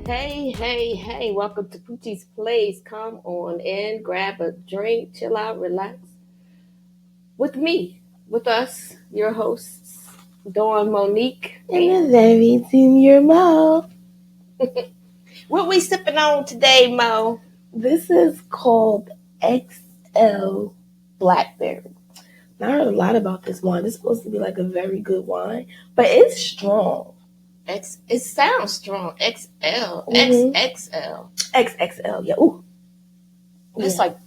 Hey, welcome to Poochie's Place. Come on in, grab a drink, chill out, relax. With me, with us, your hosts, Dawn, Monique, And a very senior Mo. what we sipping on today, Mo? This is called XL Blackberry. Now, I heard a lot about this wine. It's supposed to be like a very good wine, but it's strong. It sounds strong. XL, Mhm. XXL. XXL, yeah. Ooh. It's Yeah. like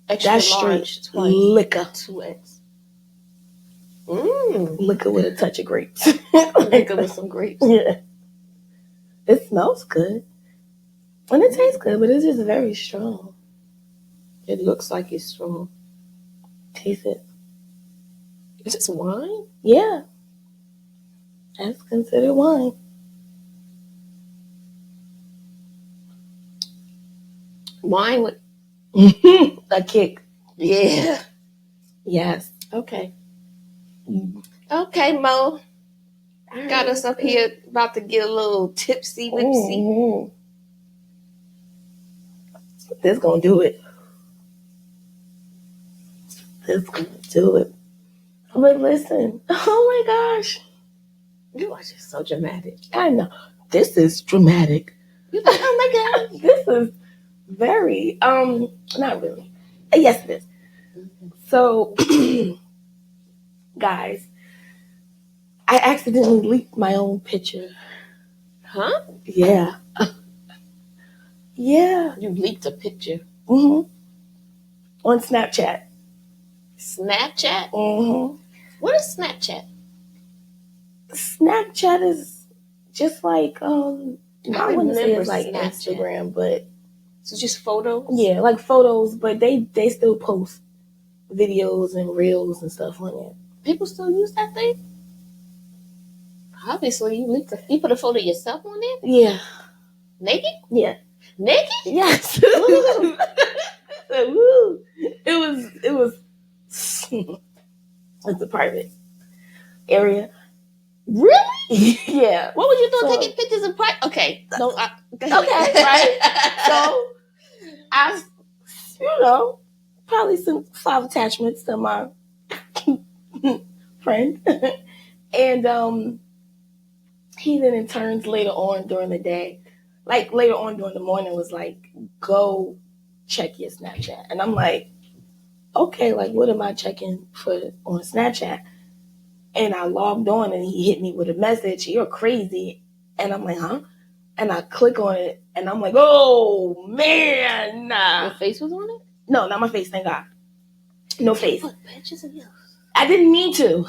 extra That's large, straight liquor. 2X. Liquor with a touch of grapes. Liquor with some grapes. Yeah. It smells good. And it tastes good, but it's just very strong. It looks like it's strong. Taste it. Is it wine? Yeah. That's considered wine. Wine with A kick. yeah. Yes. Okay. Okay, Mo. Got us up here about to get a little tipsy whipsy. Mm-hmm. This gonna do it. This gonna do it. But listen, oh my gosh. You are just so dramatic. I know. This is dramatic. You're like, oh my God. This is very, not really. Yes, it is. Mm-hmm. So, guys, I accidentally leaked my own picture. Huh? Yeah. Yeah. You leaked a picture. Mm-hmm. On Snapchat. Snapchat? Mm-hmm. What is Snapchat? Snapchat is just like, I wouldn't say it's like Snapchat. Instagram, but So just photos? yeah, like photos, but they still post videos and reels and stuff on it. People still use that thing? Obviously, you put a photo of yourself on it? Yeah. Naked? Yeah. Naked? Yes. Ooh. Woo. It was it's a private area. Really? Yeah. What would you do taking pictures in private? Okay. No, go ahead. Okay, right? So I, probably sent 5 attachments to my friend. And he then in turns later on during the day, like later on during the morning, was like, go check your Snapchat. And I'm like, okay, like what am I checking for on Snapchat? And I logged on and he hit me with a message, you're crazy. And I'm like, huh? And I click on it and I'm like, oh man. Your face was on it? No, not my face, thank God. No face. Put pictures of you. I didn't mean to.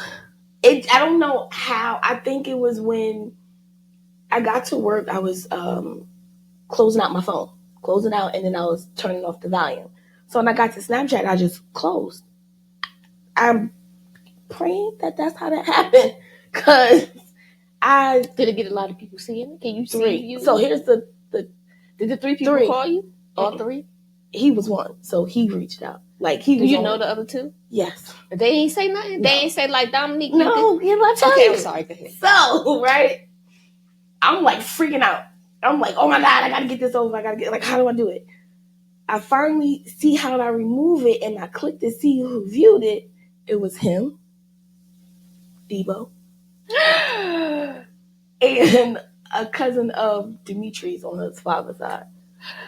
I don't know how. I think it was when I got to work, I was closing out my phone. Closing out, and then I was turning off the volume. So when I got to Snapchat, I just closed. I'm praying that that's how that happened. Because Did it get a lot of people seeing it? Can you see 3. you? So here's the Did the 3 people 3. call you? All 3? He was one. So he reached out. Like he Do was you on. know the other 2? Yes. They ain't say nothing? No. They ain't say like Dominique? No, he let tell Okay, you. I'm sorry. Go ahead. So, right? I'm like freaking out. I'm like, oh my God, I gotta get this over. I gotta get, like, how do I do it? I finally see how I remove it, and I clicked to see who viewed it. It was him, Debo, and a cousin of Dimitri's on his father's side.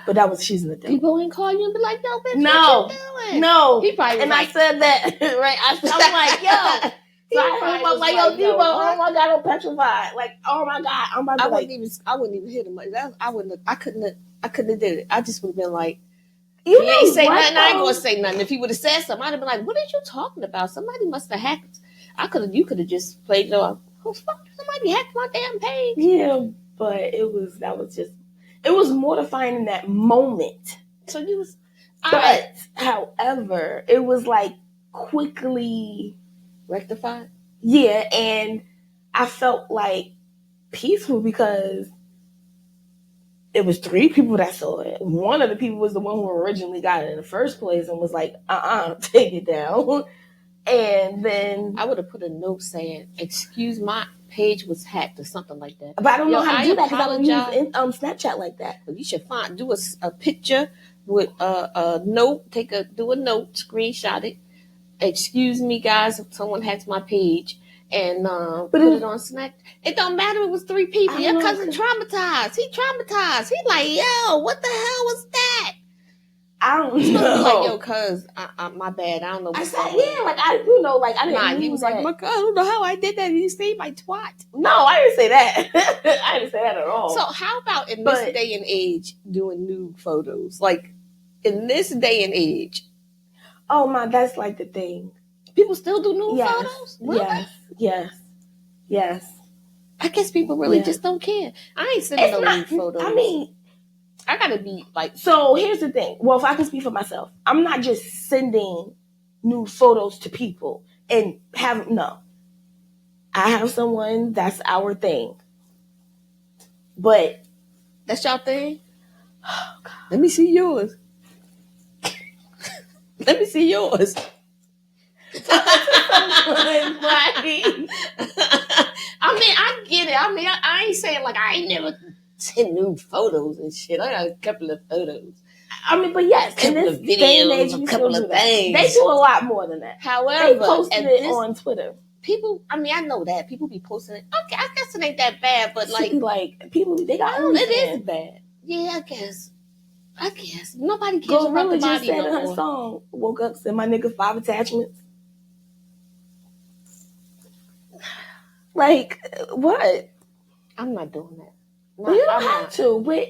But she's an adult. Debo ain't call you and be like, yo, bitch, No. what you doing? No. He probably was and like, I said that, right? I'm like, yo. So I heard him up like, yo, Debo, oh my God, I'm petrified. Like, oh my God, I'm about to I wouldn't even hit him like that. I couldn't have did it. I just would have been like, you he ain't say what, nothing. though? I ain't gonna say nothing. If he would have said something, I'd have been like, what are you talking about? Somebody must have hacked. You could have just played it off. Oh fuck, somebody hacked my damn page. Yeah, but it was mortifying in that moment. So you was But however, it was like quickly rectified. Yeah, and I felt like peaceful because it was 3 people that saw it. One of the people was the one who originally got it in the first place and was like, take it down. And then I would have put a note saying, "Excuse, my page was hacked" or something like that. But I don't know how to do that because I don't use apologize. Snapchat like that. You should do a picture with a note. Do a note, screenshot it. Excuse me, guys, if someone hacks my page, and put it on Snap. It don't matter. It was 3 people. Your cousin traumatized. He traumatized. He like, yo, what the hell was that? I don't know. Be like, yo, cuz, my bad. I don't know. I said, yeah, like I didn't. Nah, he was like, my cuz, I don't know how I did that. He say my twat. No, I didn't say that. I didn't say that at all. So how about in this day and age doing nude photos? Like in this day and age. Oh my, that's like the thing. People still do nude photos? Really? Yes. I guess people really just don't care. I ain't sending no nude photos. I mean, I gotta be like. So here's the thing. Well, if I can speak for myself, I'm not just sending nude photos to people and no. I have someone that's our thing. But that's your thing? Oh, God. Let me see yours. Let me see yours. I mean, I get it. I mean, I ain't saying like I ain't never sent nude photos and shit. I got a couple of photos. I mean, but yes, a couple of videos, a couple of things. They do a lot more than that. However, they posted it on Twitter. People, I mean, I know that people be posting it. Okay, I guess it ain't that bad, but like people, they got it is bad. Yeah, I guess nobody cares about the body just said no in her more. song, woke up, said my nigga 5 attachments. Like what? I'm not doing that. You don't have to, but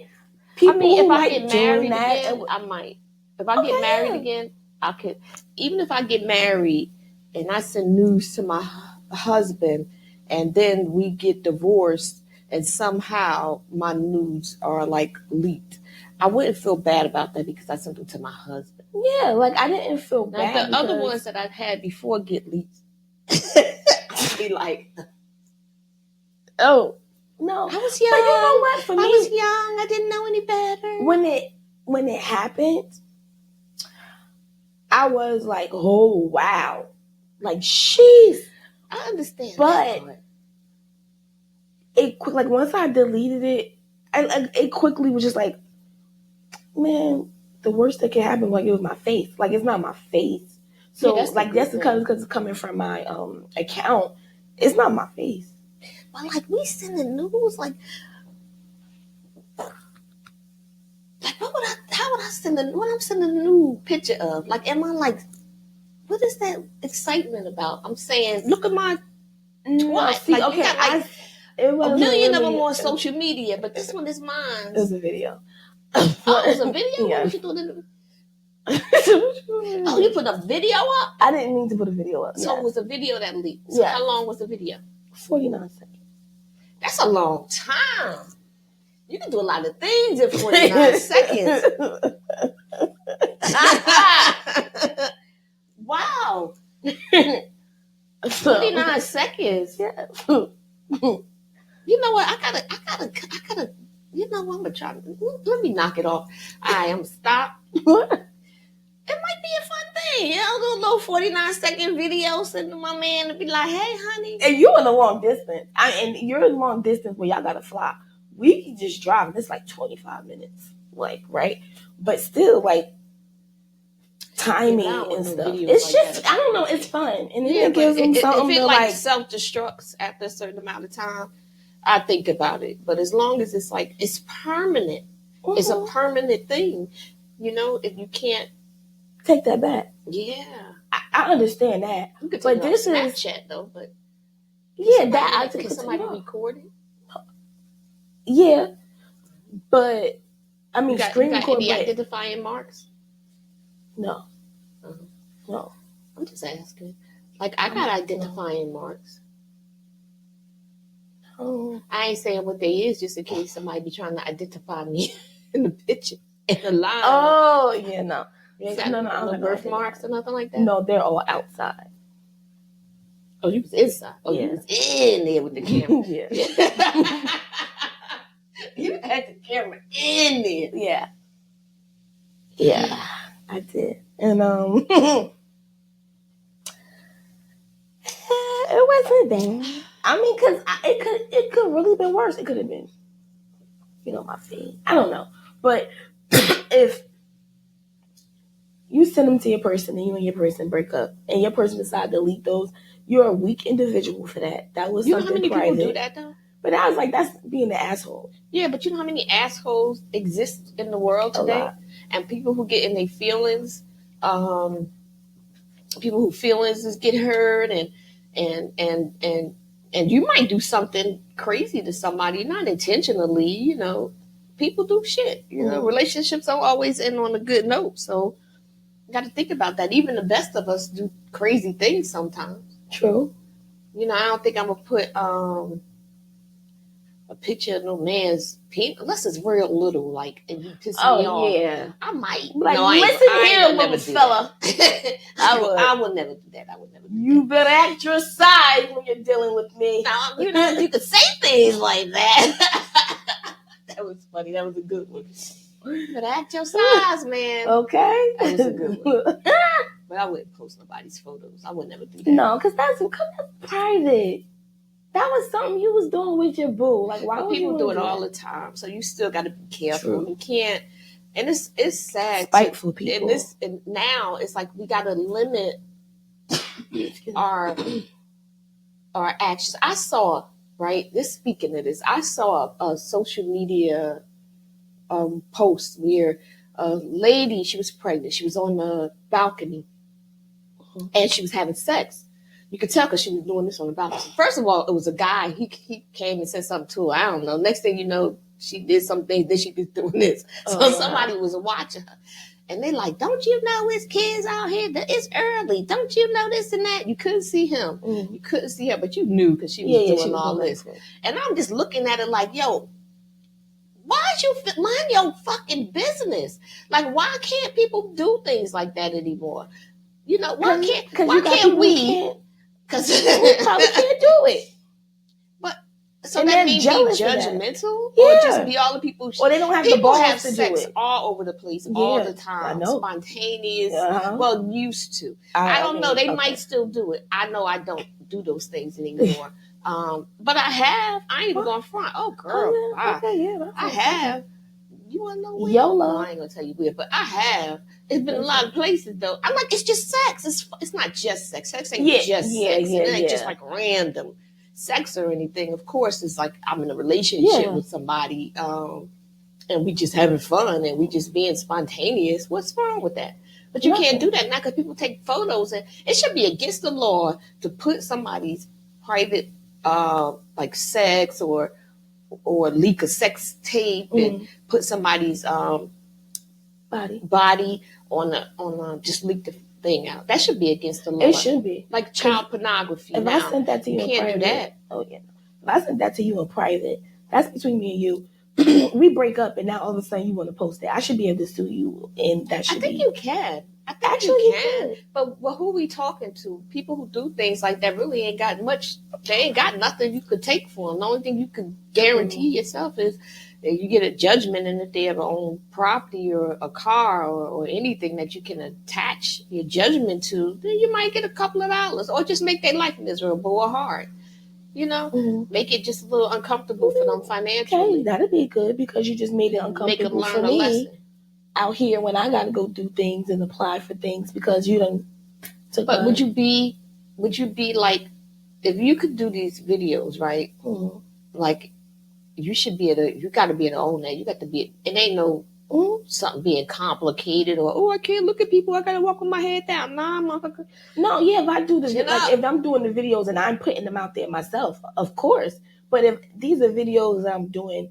people. I mean, if I get married again, I might. If I get married again, I could. Even if I get married and I send news to my husband, and then we get divorced, and somehow my nudes are like leaked, I wouldn't feel bad about that because I sent them to my husband. Yeah, like I didn't feel bad. The other ones that I've had before get leaked. I'd be like, oh no, I was young. But you know what? For me, I was young. I didn't know any better. When it happened, I was like, oh wow, like jeez. I understand, but it like once I deleted it, it quickly was just like, man, the worst that could happen, like it was my face. Like it's not my face. So like that's because it's coming from my account. It's not my face. But like we sending news, like how would I send what I'm sending a new picture of? Like, am I like, what is that excitement about? I'm saying, look at my twat. See, like, okay, got, like a million of them on social media, but this one is mine. It was a video. Oh, it was a video? Yeah. What you doing? Oh, you put a video up? I didn't mean to put a video up. So it was a video that leaked. So how long was the video? 49 seconds. That's a long time. You can do a lot of things in 49 seconds. Wow. 49 seconds. Yeah. You know what? I gotta, you know what? I'm gonna try. Let me knock it off. All right, I'm gonna stop. What? It might be a fun thing. You know, do a little 49-second video, send to my man and be like, hey, honey. And you in a long distance. And you're in long distance where y'all gotta fly. We can just drive. It's like 25 minutes. Like, right? But still, like, timing and stuff. It's like just, that. I don't know, it's fun. And it gives them something if it to like self-destructs after a certain amount of time, I think about it. But as long as it's like, it's permanent. Mm-hmm. It's a permanent thing. You know, if you can't take that back. Yeah. I understand that. You could take this is Snapchat though, but yeah, that I think somebody record it. Yeah. But I mean, screen record. Any identifying marks? No. No. I'm just asking. Like I got identifying marks. Oh. I ain't saying what they is just in case somebody be trying to identify me in the picture, in the line. Oh, yeah, no. You ain't got no birthmarks or nothing like that? No, they're all outside. Oh, you was inside. Oh, yeah. You was in there with the camera. Yeah. You had the camera in there. Yeah. Yeah, I did. And wasn't bad. I mean, because it could really been worse. It could have been, my feed. I don't know. But if you send them to your person and you and your person break up and your person decide to delete those, you're a weak individual for that. That was something private. You know how many people do that, though? But I was like, that's being an asshole. Yeah, but you know how many assholes exist in the world today? And people who get in their feelings, people who feelings get hurt and you might do something crazy to somebody, not intentionally, people do shit. Relationships don't always end on a good note. So you got to think about that. Even the best of us do crazy things sometimes. True. I don't think I'm going to put a picture of no man's penis, unless it's real little, like, and he pisses me off. Oh, yeah. I might. Like, listen here, little fella. I would never do that. You better act your size when you're dealing with me. Now, you could say things like that. That was funny. That was a good one. You better act your size, man. Okay. That was a good one. But I wouldn't post nobody's photos. I would never do that. No, because that's private. That was something you was doing with your boo. Like, why would people you do it all the time? So you still got to be careful. True. You can't, and it's sad. Spiteful people. And now it's like we got to limit our actions. I saw speaking of this, I saw a social media post where a lady, she was pregnant. She was on the balcony, and she was having sex. You could tell because she was doing this on the balcony. First of all, it was a guy. He came and said something to her. I don't know. Next thing you know, she did something. Then she was doing this. So somebody was watching her. And they like, don't you know it's kids out here? It's early. Don't you know this and that? You couldn't see him. Mm-hmm. You couldn't see her, but you knew because she was doing all this. And I'm just looking at it like, yo, why you mind your fucking business? Like, why can't people do things like that anymore? Why can't we? Because we probably can't do it. But so that means be judgmental, or just be all the people. Or they don't have the balls to sex do it all over the place, all the time, spontaneous. Well, used to. I don't know. They might still do it. I know I don't do those things anymore. But I have. I ain't even going front. Oh, girl, I have. You want to know where? YOLO. I ain't gonna tell you where, but I have. It's been a lot of places though. I'm like, it's just sex. It's not just sex. Sex ain't just sex. It ain't just like random sex or anything. Of course, it's like I'm in a relationship with somebody, and we just having fun and we just being spontaneous. What's wrong with that? But you can't do that now because people take photos, and it should be against the law to put somebody's private, like sex or leak a sex tape and put somebody's body on just leak the thing out. That should be against the law. It should be. Like child pornography. If I sent that to you in can't private, do that. Oh yeah. If I sent that to you in private, that's between me and you. We break up and now all of a sudden you want to post it. I should be able to sue you, and that should be. I think you can. I think actually you can. But who are we talking to? People who do things like that really ain't got much. They ain't got nothing you could take for them. The only thing you could guarantee yourself is that you get a judgment, and if they have own property or a car or anything that you can attach your judgment to, then you might get a couple of dollars, or just make their life miserable or hard. Make it just a little uncomfortable for them financially. Okay, that'd be good because you just made it uncomfortable for me out here when I got to go do things and apply for things because you done took. But would you be like, if you could do these videos, right? Mm-hmm. Like, you got to be able to own that. You got to be. It ain't no something being complicated or I can't look at people. I got to walk with my head down. Nah, motherfucker. No, yeah. If I do if I'm doing the videos and I'm putting them out there myself, of course. But if these are videos I'm doing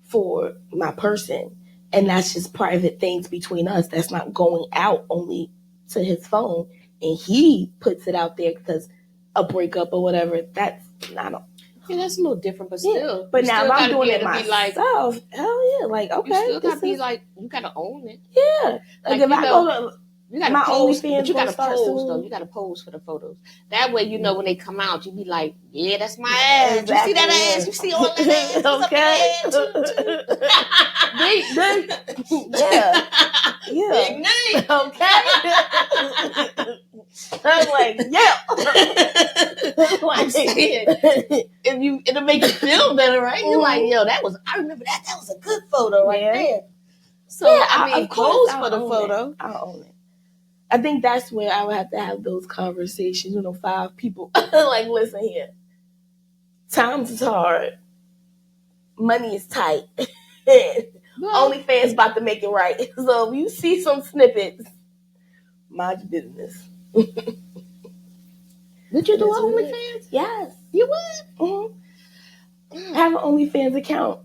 for my person, and that's just private things between us, that's not going out only to his phone, and he puts it out there because a breakup or whatever. That's not. Yeah, that's a little different, but still. But now if I'm doing it myself, hell yeah, like okay, you still gotta be like, you gotta own it. Yeah, like if I go to You gotta My pose, OnlyFans but you gotta start pose soon. though. You gotta pose for the photos. That way, you know when they come out, you be like, "Yeah, that's my ass. Exactly, you see that ass? You see all that ass? Okay. Yeah. Big name. Okay. I'm like, yeah. I'm saying, it'll make you feel better, right? You're like, yo, I remember that. That was a good photo right there. So I mean, pose for the photo. I'll own it. I think that's where I would have to have those conversations. 5 people like, listen here. Times is hard. Money is tight. OnlyFans about to make it right. So if you see some snippets, mind your business. Would you do OnlyFans? Yes. You would? Mm-hmm. I have an OnlyFans account.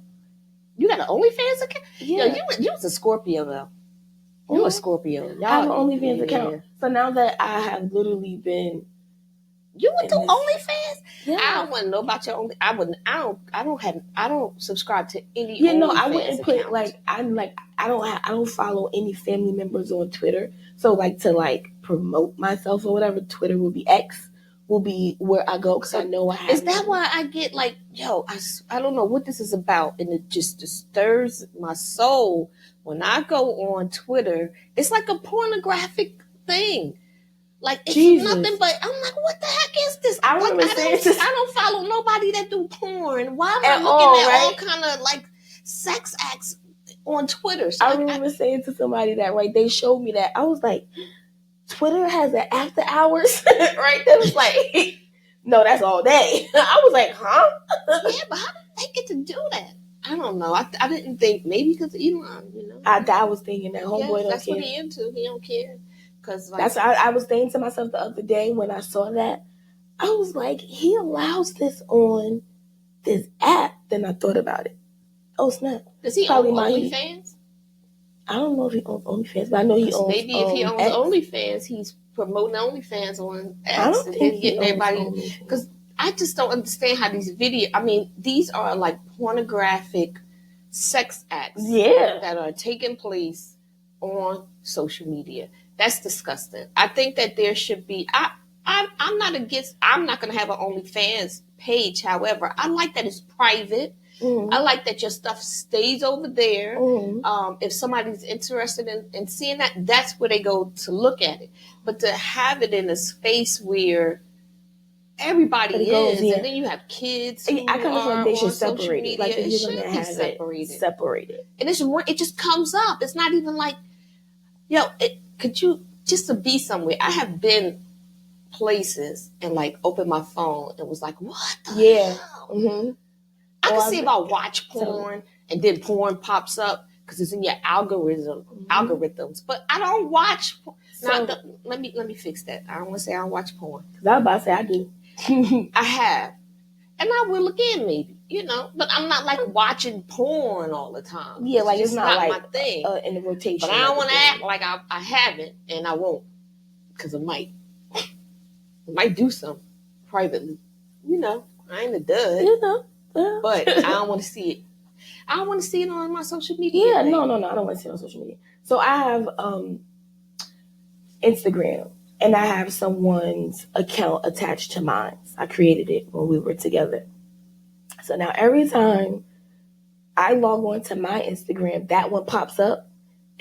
You got an OnlyFans account? Yeah. Yo, you was a Scorpio though. You a Scorpio. I have an OnlyFans account. So now that I have literally been, you would do OnlyFans? Yeah. I don't want to know about your Only. I don't subscribe to any. I wouldn't put I don't follow any family members on Twitter. So to promote myself or whatever, Twitter will be X. Will be where I go because I know I have. Is that why I get I don't know what this is about, and it just disturbs my soul when I go on Twitter. It's like a pornographic thing. Like it's nothing but I'm like, what the heck is this? I don't follow nobody that do porn. Why am I looking at all kind of sex acts on Twitter? So I remember saying to somebody that they showed me that. I was like, Twitter has an after hours, right? That was like, no, that's all day. I was like, huh? Yeah, but how did they get to do that? I don't know. I didn't think maybe because of Elon, I was thinking that homeboy don't that's care. What he into. He don't care. That's I was saying to myself the other day when I saw that. I was like, he allows this on this app. Then I thought about it. Oh snap! Does he own OnlyFans? I don't know if he owns OnlyFans, but I know he owns. Maybe if he owns OnlyFans, he's promoting OnlyFans on X. I don't think getting everybody because I just don't understand how these videos. I mean, these are like pornographic sex acts. Yeah, that are taking place on social media. That's disgusting. I think that there should be. I'm not against. I'm not going to have an OnlyFans page. However, I like that it's private. Mm-hmm. I like that your stuff stays over there. Mm-hmm. If somebody's interested in seeing that, that's where they go to look at it. But to have it in a space where everybody is, and then you have kids. I kind of feel like they should separate it. Like if you're going to have separated. And it just comes up. It's not even like, could you just to be somewhere? I have been places and open my phone and was like, what the hell? Mm-hmm. I can see if I watch porn and then porn pops up because it's in your algorithms. But I don't watch. Let me fix that. I don't want to say I don't watch porn. Because I was about to say I do. I have, and I will again maybe. But I'm not watching porn all the time. Yeah, it's not my thing in the rotation. But I don't want to act like I haven't, and I won't because I might do some privately. I ain't a dud. But I don't want to see it. I don't want to see it on my social media. Yeah, no. I don't want to see it on social media. So I have Instagram, and I have someone's account attached to mine. I created it when we were together. So now every time I log on to my Instagram, that one pops up.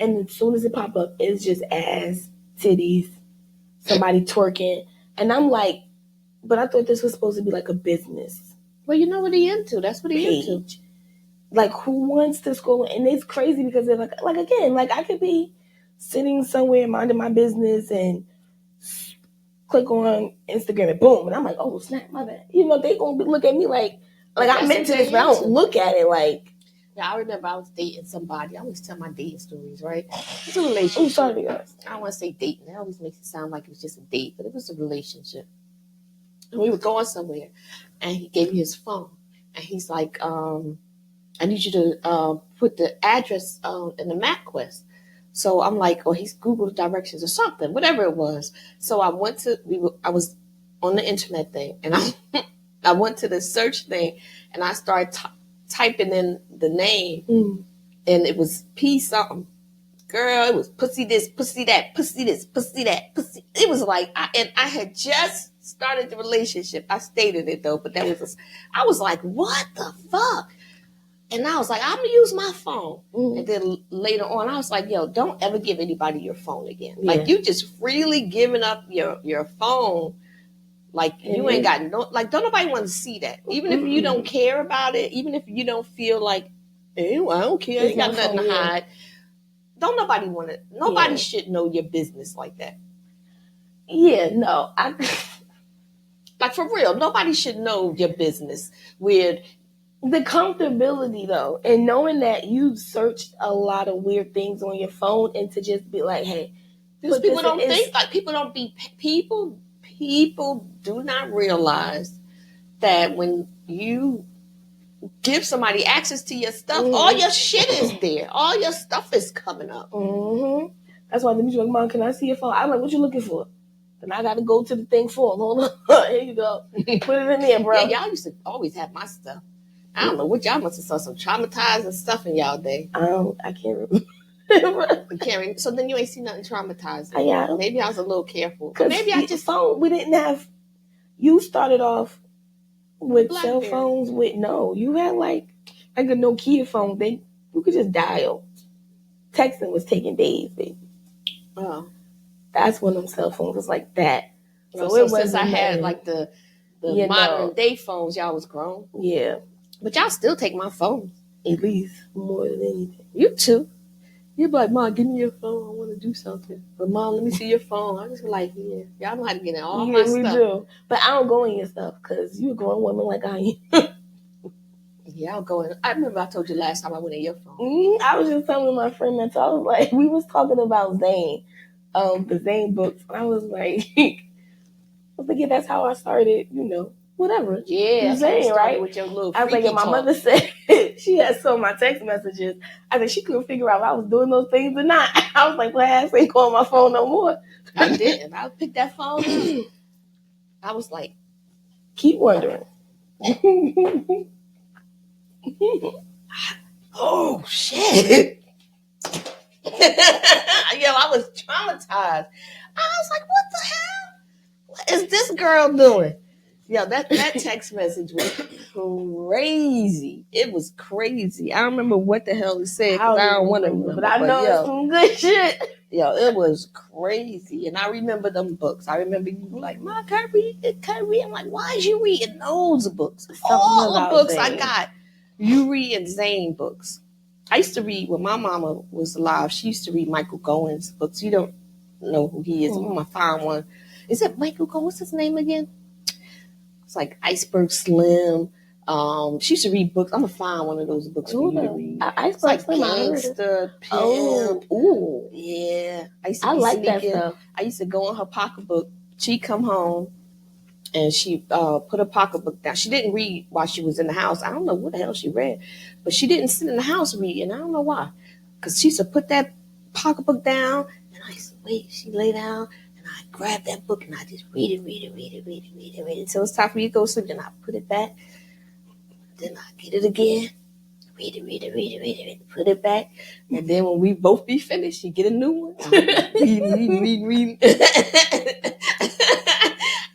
And as soon as it pops up, it's just ass, titties, somebody twerking. And I'm like, but I thought this was supposed to be like a business. Well, you know what he into. That's what he into. Who wants to scroll? And it's crazy because they're again, I could be sitting somewhere minding my business and click on Instagram and boom. And I'm like, oh, snap, my bad. They going to look at me like I'm into this, but I don't look at it like. Yeah, I remember I was dating somebody. I always tell my dating stories, right? It's a relationship. Oh, sorry, guys. I don't want to say dating. That always makes it sound like it was just a date, but it was a relationship. And we were going somewhere, and he gave me his phone. And he's like, I need you to put the address in the MapQuest. So I'm like, he's Google directions or something, whatever it was. So I was on the internet thing, and I went to the search thing, and I started typing in the name, and it was P something. girl, it was pussy this, pussy that, pussy this, pussy that, pussy. It was like, I had just started the relationship. I stayed in it though, but I was like, what the fuck? And I was like, I'm gonna use my phone. Mm-hmm. And then later on, I was like, yo, don't ever give anybody your phone again. Yeah. Like, you just freely giving up your phone. Like, you ain't got no, like, don't nobody want to see that. Even if you don't care about it, even if you don't feel like, well, I don't care, I ain't got nothing to hide. Don't nobody want to, nobody should know your business like that. Yeah, no. Like, for real, nobody should know your business with the comfortability, though, and knowing that you've searched a lot of weird things on your phone, and to just be like, hey, because people don't think, like, people do not realize that when you give somebody access to your stuff, all your shit is there. All your stuff is coming up. Mm-hmm. That's why the music like, Mom, can I see your phone? I'm like, what you looking for? Then I got to go to the thing for them. Hold on. Here you go. Put it in there, bro. Yeah, y'all used to always have my stuff. I don't know what y'all must have saw some traumatizing stuff in y'all day. I can't remember. You can't remember. So then you ain't seen nothing traumatizing. Yeah. Maybe I was a little careful. Maybe I just phone. We didn't have. You started off with cell phones. You had like a Nokia phone. You could just dial. Texting was taking days, baby. Oh, that's when them cell phones was like that. So it was. Since I had like the modern day phones, y'all was grown. Yeah. But y'all still take my phone. At least more than anything. You too. You'd be like, Mom, give me your phone. I want to do something. But Mom, let me see your phone. I just be like, yeah. Y'all know how to get in all my stuff. We do. But I don't go in your stuff because you're a grown woman like I am. Yeah, I'll go in. I remember I told you last time I went in your phone. Mm-hmm. I was just telling my friend that I was like, we was talking about Zane, the Zane books. I was like, yeah, that's how I started, whatever. Yeah, Zane, right? With your little I was like, and my mother said she had some of my text messages. I said she couldn't figure out if I was doing those things or not. I was like, well, ass ain't calling my phone no more. I didn't. I picked that phone up. I was like, keep wondering. Oh shit. Yo, I was traumatized. I was like, what the hell? What is this girl doing? Yo, that text message was crazy. It was crazy. I don't remember what the hell it said because I don't want to remember. But I know it's some good shit. Yo, it was crazy. And I remember them books. I remember you like, Mom, can I read it? Can I read? I'm like, why is you reading those books? All the books Zane. I got, you reading Zane books. I used to read, when my mama was alive, she used to read Michael Gowen's books. You don't know who he is. I'm going to find one. Is it Michael Gowen? What's his name again? It's like Iceberg Slim. She used to read books. I'm going to find one of those books for you to read. Iceberg Slim. Gangster, Pimp. Ooh. Yeah. I like that stuff. I used to go in her pocketbook. She'd come home and she put her pocketbook down. She didn't read while she was in the house. I don't know what the hell she read. But she didn't sit in the house reading. I don't know why. Because she used to put that pocketbook down and I used to wait. She lay down. I grab that book and I just read it until it's time for me to go to sleep. Then I put it back. Then I get it again. Read it, put it back. And then when we both be finished, she get a new one. Read.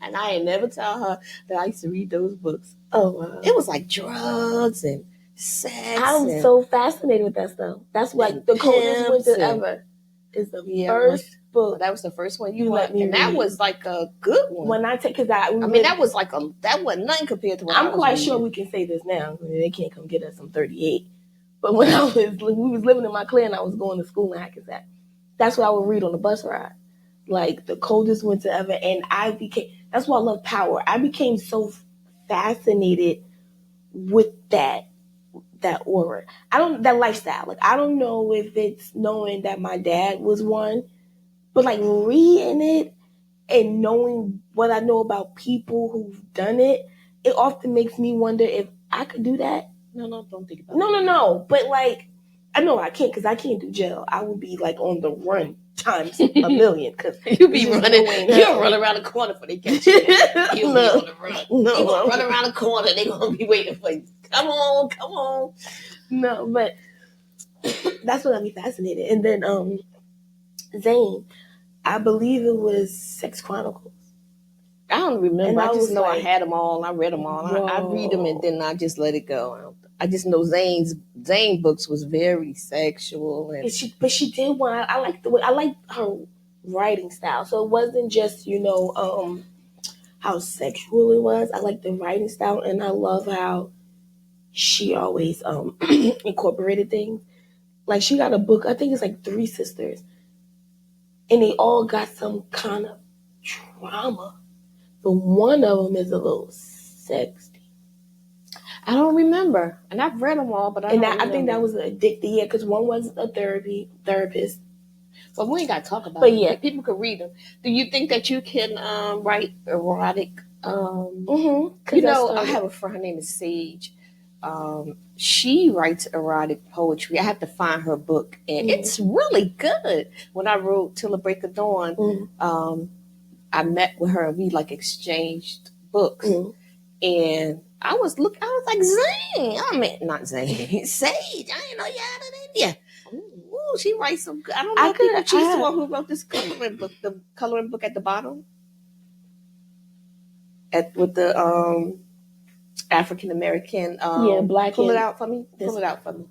And I ain't never tell her that I used to read those books. Oh, wow. It was like drugs and sex. I'm so fascinated with that stuff. That's like the coldest winter ever. Is the first book. That was the first one you let me read. That was like a good one. When I take, that was like that wasn't nothing compared to what I'm quite sure we can say this now. I mean, they can't come get us. I'm 38. But when we was living in my clan, I was going to school in Hackensack. That's what I would read on the bus ride. Like the coldest winter ever. And that's why I love Power. I became so fascinated with that aura. That lifestyle. Like, I don't know if it's knowing that my dad was one, but like reading it and knowing what I know about people who've done it, it often makes me wonder if I could do that. No, don't think about it. No. But like, I know I can't because I can't do jail. I would be like on the run times a million because you be running. You'll run around the corner before they catch you. You'll be on the run. No, you gonna run around the corner. They gonna be waiting for you. Come on. No, but that's what got me fascinated. And then Zane, I believe it was Sex Chronicles. I don't remember. And I just know like, I had them all. I read them all. I read them and then I just let it go. I just know Zane books was very sexual, and but she did one. I like her writing style. So it wasn't just how sexual it was. I like the writing style, and I love how she always incorporated things. Like she got a book. I think it's like 3 sisters, and they all got some kind of trauma. But one of them is a little sexy. I don't remember. And I've read them all, but I think that was addicted. Yeah, because one was a therapist. But we ain't got to talk about it. Yeah. People could read them. Do you think that you can write erotic? I have a friend, her name is Sage. She writes erotic poetry. I have to find her book, and it's really good. When I wrote Till the Break of Dawn, I met with her and we like exchanged books. And I was like, Zane. I meant not Zane. Sage. I didn't know you had it in you. Ooh, she writes some good. I don't know if she's the one who wrote this coloring book, the coloring book at the bottom. With the African American black. Pull it out for me. Pull it out for me.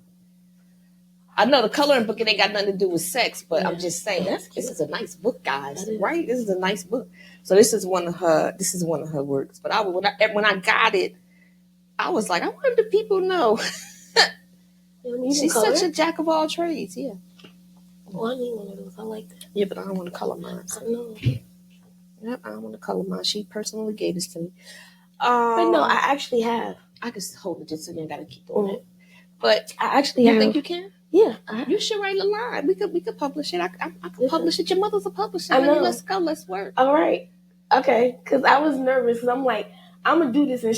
I know the coloring book, it ain't got nothing to do with sex, but I'm just saying this is a nice book, guys. Right? This is a nice book. So this is one of her works. But when I got it, I was like, I wonder if people know. She's such a jack of all trades. Yeah. Well, I need one of those. I like that. Yeah, but I don't want to color mine. I know. Yep, I don't want to color mine. She personally gave this to me. But no, I actually have. I just hold it just so you ain't got to keep doing it. But I actually have. You think you can? Yeah. You should write a line. We could publish it. I could publish it. Your mother's a publisher. I know. Let's go. Let's work. All right. Okay. Because I was nervous. Because I'm like, I'm going to do this. And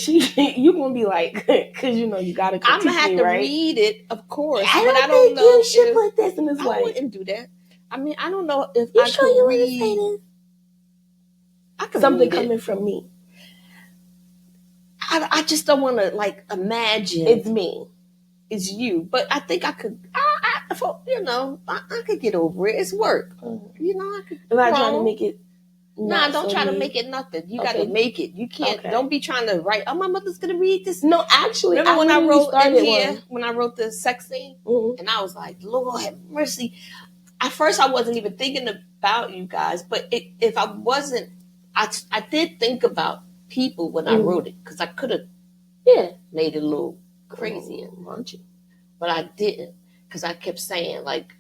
you going to be like, because you got to critique I'm going to have to right? read it, of course. I but I don't know you should put this in this I wouldn't do that. I mean, I don't know if you I sure could you read. Want to say this? I could Something read coming from me. I just don't want to, like, imagine. It's me. It's you. But I think I could, I could get over it. It's work. I could. I'm not trying to make it. Nah, don't try to make it nothing. You got to make it. You can't. Okay. Don't be trying to write. Oh, my mother's gonna read this. No, actually, remember when I wrote in here when I wrote the sex scene, and I was like, Lord have mercy. At first, I wasn't even thinking about you guys, but if I wasn't, I did think about people when I wrote it because I could have, made it a little crazy and raunchy, but I didn't because I kept saying like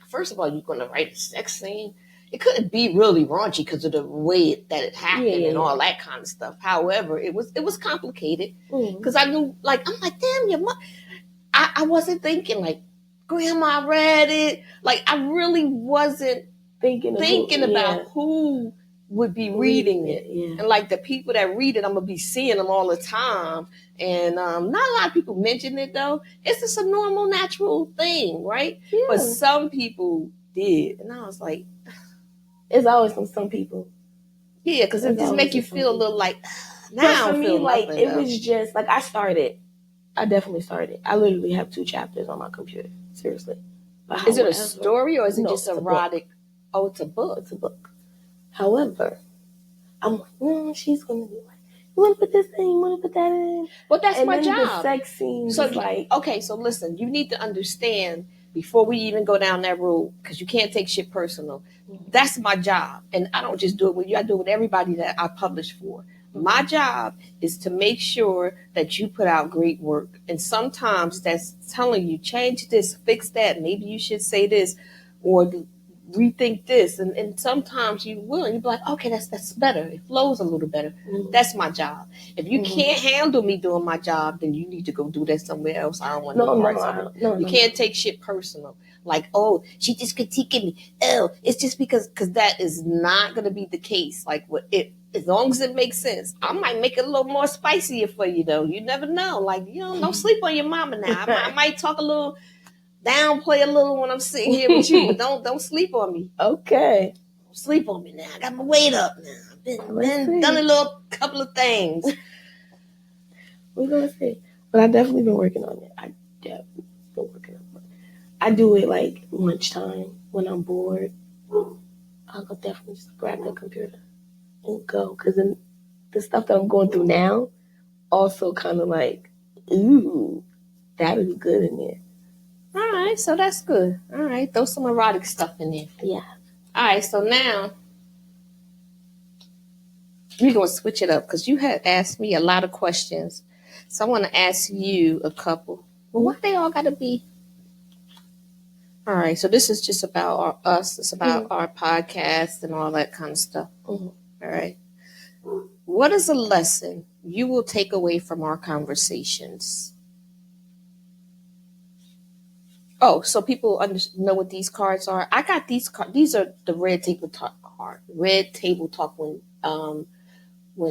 first of all, you're gonna write a sex scene. It couldn't be really raunchy because of the way that it happened and all that kind of stuff. However, it was complicated because I knew, like, I'm like, damn, your mom. I wasn't thinking like, Grandma read it. Like, I really wasn't thinking about who would be reading it. Yeah. And like the people that read it, I'm gonna be seeing them all the time. And not a lot of people mention it though. It's just a normal, natural thing, right? Yeah. But some people did, and I was like. It's always from some people. Yeah, because it just make you feel a little like, now for me, like, it was just, like, I definitely started. I literally have 2 chapters on my computer. Seriously. Is it a story or is it just erotic? Oh, it's a book. It's a book. However, I'm like, she's going to be like, you want to put this in? You want to put that in? Well, that's my job. The sex scenes so, like... Okay, so listen, you need to understand before we even go down that road, because you can't take shit personal. That's my job. And I don't just do it with you. I do it with everybody that I publish for. My job is to make sure that you put out great work. And sometimes that's telling you, change this, fix that. Maybe you should say this or rethink this. And sometimes you will. And you'll be like, okay, that's better. It flows a little better. That's my job. If you can't handle me doing my job, then you need to go do that somewhere else. I don't want no parts of it. You can't take shit personal. Like, oh, she just critiquing me. Oh, it's just because that is not going to be the case. Like, as long as it makes sense, I might make it a little more spicier for you, though. You never know. Like, don't sleep on your mama now. I might talk a little, downplay a little when I'm sitting here with you, but don't sleep on me. Okay. Don't sleep on me now. I got my weight up now. I've done a little couple of things. We're going to see. But I've definitely been working on it. still working out. I do it like lunchtime when I'm bored. I'll go definitely just grab the computer and go. Because then the stuff that I'm going through now also kind of like, ooh, that would be good in there. All right, so that's good. All right, throw some erotic stuff in there. Yeah. All right, so now we're going to switch it up because you had asked me a lot of questions. So I want to ask you a couple. Well, why they all got to be? All right, so this is just about us. It's about our podcast and all that kind of stuff. All right. What is a lesson you will take away from our conversations? Oh, so people know what these cards are. I got these cards. These are the Red Table Talk card. Red Table Talk when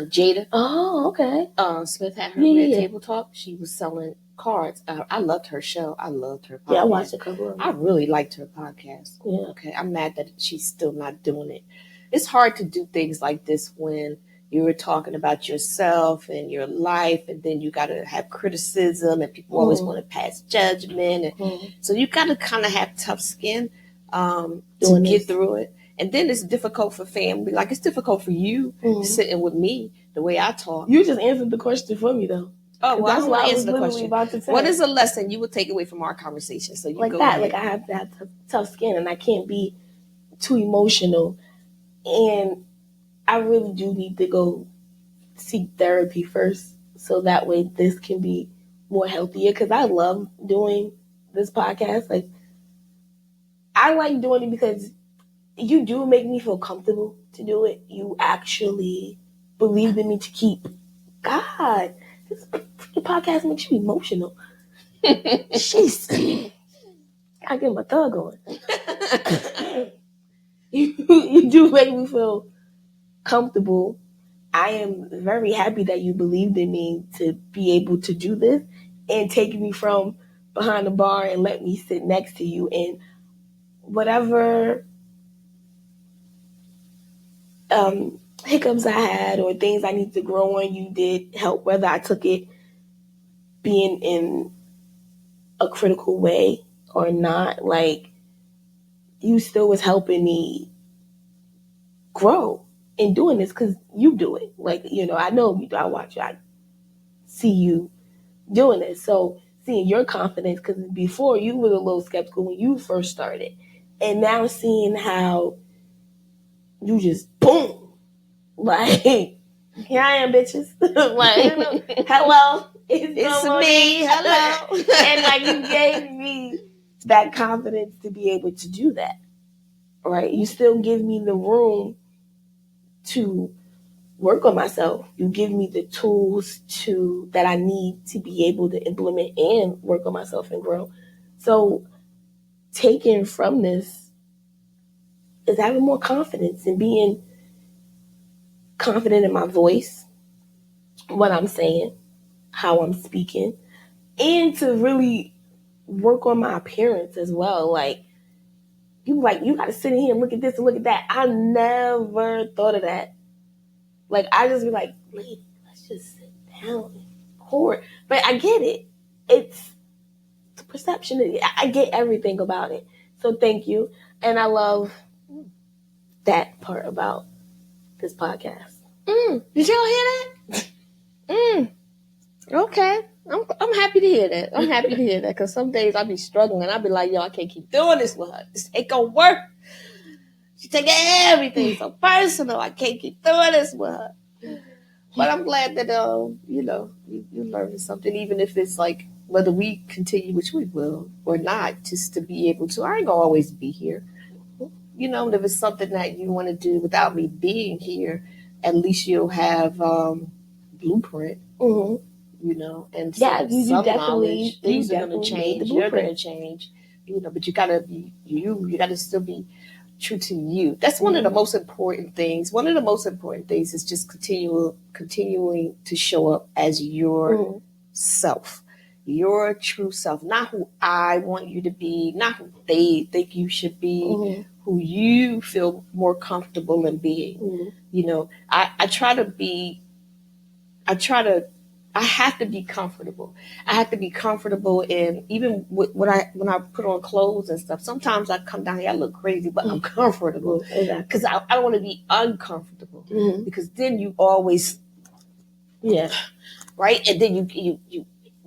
Jada Smith had her Red Table Talk, she was selling cards. I loved her show. I loved her podcast. Yeah, I watched a couple of them. I really liked her podcast. Yeah. Okay, I'm mad that she's still not doing it. It's hard to do things like this when you were talking about yourself and your life, and then you got to have criticism, and people always want to pass judgment. And so you got to kind of have tough skin to get through it. And then it's difficult for family. Like, it's difficult for you sitting with me the way I talk. You just answered the question for me, though. Oh, well, that's what I answered the question. What is a lesson you would take away from our conversation? So you like go that. ahead. Like, I have to have tough skin, and I can't be too emotional. And I really do need to go seek therapy first, so that way this can be more healthier. Because I love doing this podcast. Like, I like doing it because you do make me feel comfortable to do it. You actually believed in me to keep. God, this podcast makes you emotional. Jeez. I get my thug on. You do make me feel comfortable. I am very happy that you believed in me to be able to do this and take me from behind the bar and let me sit next to you. And whatever hiccups I had or things I need to grow on, you did help, whether I took it being in a critical way or not. Like, you still was helping me grow in doing this because you do it. Like, you know, I know you do. I watch you. I see you doing it. So seeing your confidence, because before you were a little skeptical when you first started. And now seeing how you just boom. Like, here I am, bitches. Like, hello, it's me. Hello. And like, you gave me that confidence to be able to do that. Right? You still give me the room to work on myself. You give me the tools that I need to be able to implement and work on myself and grow. So taking from this is having more confidence and being confident in my voice, what I'm saying, how I'm speaking, and to really work on my appearance as well. Like, you got to sit in here and look at this and look at that. I never thought of that. Like, I just be like, lady, let's just sit down and record. But I get it. It's the perception. I get everything about it. So thank you. And I love that part about this podcast. Did y'all hear that? Okay. I'm happy to hear that. I'm happy to hear that because some days I be struggling. I be like, yo, I can't keep doing this with her. This ain't gonna work. She take everything so personal. I can't keep doing this with her. But I'm glad that you learned something, even if it's like whether we continue, which we will, or not, just to be able to. I ain't gonna always be here. You know, if it's something that you want to do without me being here, at least you'll have blueprint. Mm-hmm. You know, and some knowledge. Things are going to change. You're going to change. You know, but you got to be you. You got to still be true to you. That's one of the most important things. One of the most important things is just continuing to show up as your self, your true self, not who I want you to be, not who they think you should be, who you feel more comfortable in being. You know, I try to I have to be comfortable. I have to be comfortable in even when I put on clothes and stuff. Sometimes I come down here, I look crazy, but I'm comfortable because I don't want to be uncomfortable because then you always, right, and then you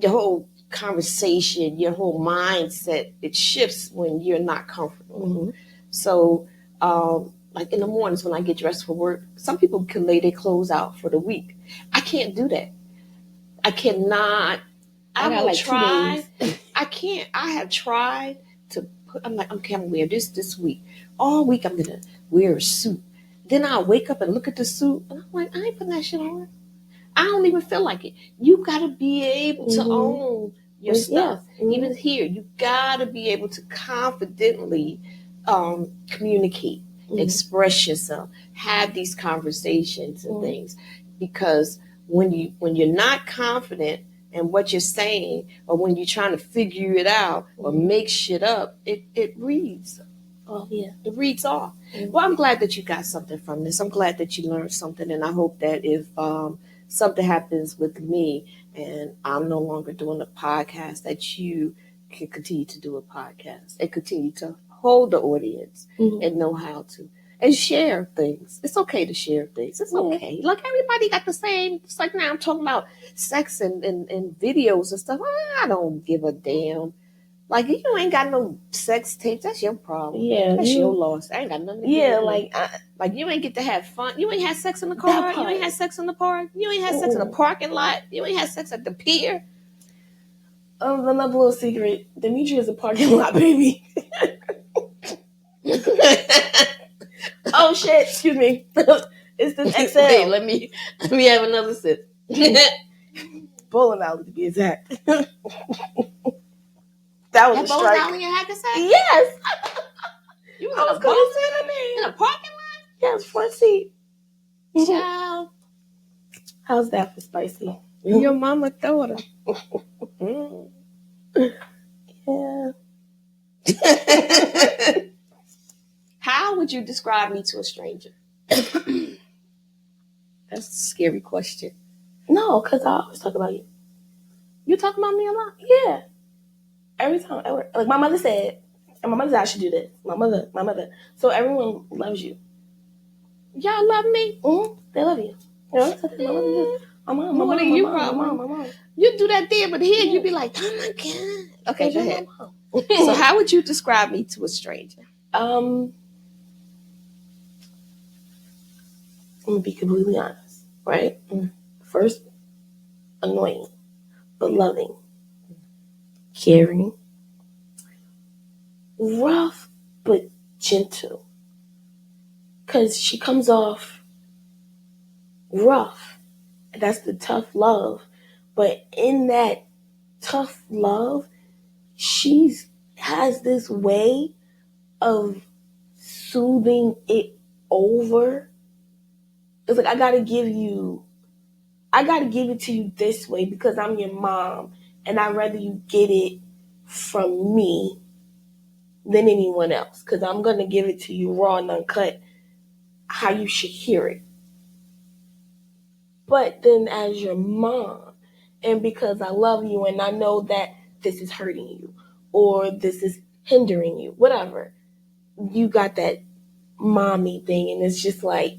your whole conversation, your whole mindset, it shifts when you're not comfortable. So, like in the mornings when I get dressed for work, some people can lay their clothes out for the week. I can't do that. I cannot. I will like try. I can't. I have tried to put. I'm like, okay, I'm gonna wear this week. All week I'm gonna wear a suit. Then I wake up and look at the suit, and I'm like, I ain't putting that shit on. I don't even feel like it. You gotta be able to own your stuff. Even here, you gotta be able to confidently communicate, express yourself, have these conversations and things, because when you're not confident in what you're saying, or when you're trying to figure it out or make shit up, it reads. Oh yeah, it reads off. Well, I'm glad that you got something from this. I'm glad that you learned something, and I hope that if something happens with me and I'm no longer doing a podcast, that you can continue to do a podcast and continue to hold the audience and know how to. And share things. It's okay to share things. It's okay. Like everybody got the same. It's like now I'm talking about sex and videos and stuff. I don't give a damn. Like you ain't got no sex tapes. That's your problem. Yeah, that's your loss. I ain't got nothing to do with it. Like you ain't get to have fun. You ain't had sex in the car. You ain't had sex in the park. You ain't had sex in the parking lot. You ain't had sex at the pier. Another little secret. Demetri is a parking lot baby. Oh shit! Excuse me. It's the XL. Wait, let me have another sip. Bowling alley to be exact. That was a strike. Bowling alley you had to say? Yes. You was in a parking lot? Yes, front seat. Child. How's that for spicy? Your mama thought her. Yeah. How would you describe me to a stranger? That's a scary question. No, because I always talk about you. You talk about me a lot? Yeah. Every time. Like my mother said, and my mother said I should do this. My mother. So everyone loves you. Y'all love me? Mm-hmm. They love you. You know, my mom. More than you, my mom. You do that there, but here you be like, oh my God. Okay, go ahead. So how would you describe me to a stranger? I'm gonna be completely honest, right? First, annoying, but loving, caring, rough, but gentle. Because she comes off rough. That's the tough love. But in that tough love, she has this way of soothing it over. It's like, I gotta give it to you this way because I'm your mom, and I'd rather you get it from me than anyone else, because I'm gonna give it to you raw and uncut, how you should hear it. But then as your mom, and because I love you and I know that this is hurting you or this is hindering you, whatever, you got that mommy thing, and it's just like,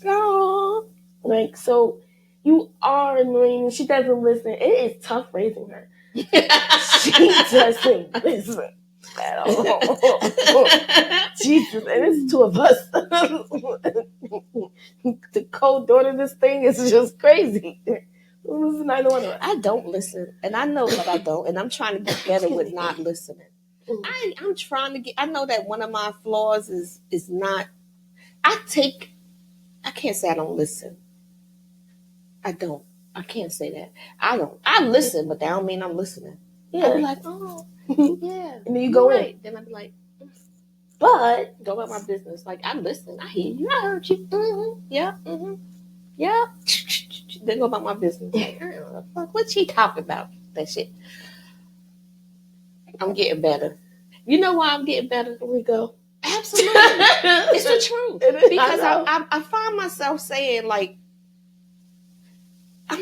oh, like, so you are annoying. She doesn't listen. It is tough raising her. She doesn't listen at all. Jesus, and it's two of us. The co-daughter, this thing is just crazy. Listen, I don't listen, and I know that I don't, and I'm trying to get better with not listening. I'm trying to get. I know that one of my flaws is not. I can't say I don't listen. I don't. I can't say that. I don't. I listen, but that don't mean I'm listening. Yeah. I'd be like, oh, yeah. And then you go in. Then I'd be like, but go about my business. Like, I listen. I hear you. I heard you. Mm-hmm. Yeah. Mm-hmm. Yeah. Then go about my business. Like, I don't know. Fuck, what's she talking about? That shit. I'm getting better. You know why I'm getting better? Here we go. Absolutely. It's the truth. Because I find myself saying, like,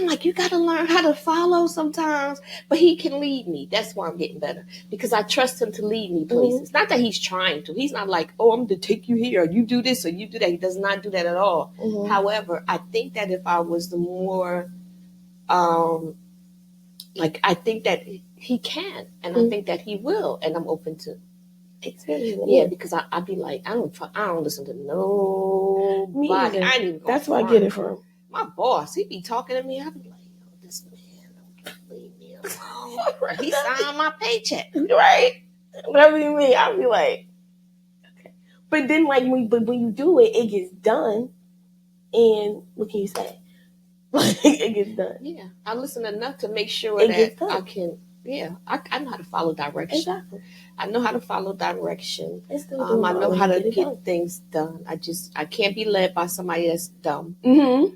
I'm like, you got to learn how to follow sometimes. But he can lead me. That's why I'm getting better. Because I trust him to lead me places. Mm-hmm. Not that he's trying to. He's not like, oh, I'm going to take you here. Or you do this or you do that. He does not do that at all. Mm-hmm. However, I think that if I was the more, I think that he can. And I think that he will. And I'm open to yeah, because I'd be like, I don't listen to nobody. I ain't even That's where I get it from. My boss, he be talking to me. I be like, this man don't leave me alone. He signed my paycheck, right? Whatever you mean, I'll be like, okay. But then, when you do it, it gets done. And what can you say? It gets done. Yeah, I listen enough to make sure that I can. Yeah, I know how to follow direction. Exactly. I know how to follow direction. I know how to get things done. I can't be led by somebody that's dumb. Mm-hmm.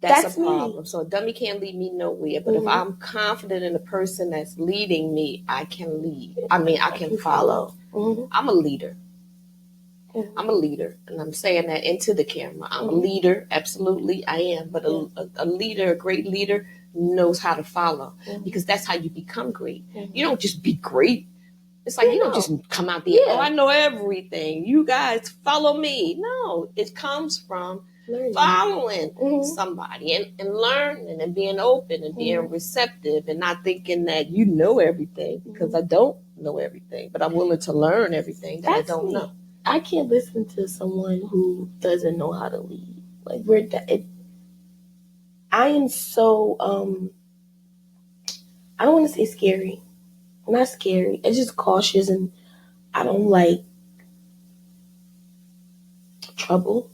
That's a problem. Me. So a dummy can't lead me nowhere. But if I'm confident in the person that's leading me, I can lead. I mean, I can follow. Mm-hmm. I'm a leader. Mm-hmm. I'm a leader. And I'm saying that into the camera. I'm a leader. Absolutely, I am. But a leader, a great leader, knows how to follow. Mm-hmm. Because that's how you become great. Mm-hmm. You don't just be great. It's like you don't just come out there, I know everything. You guys follow me. No, it comes from following somebody and learning and being open and being receptive and not thinking that you know everything, because I don't know everything, but I'm willing to learn everything that I don't know. I can't listen to someone who doesn't know how to lead. I am so, I don't want to say scary. Not scary. It's just cautious, and I don't like trouble.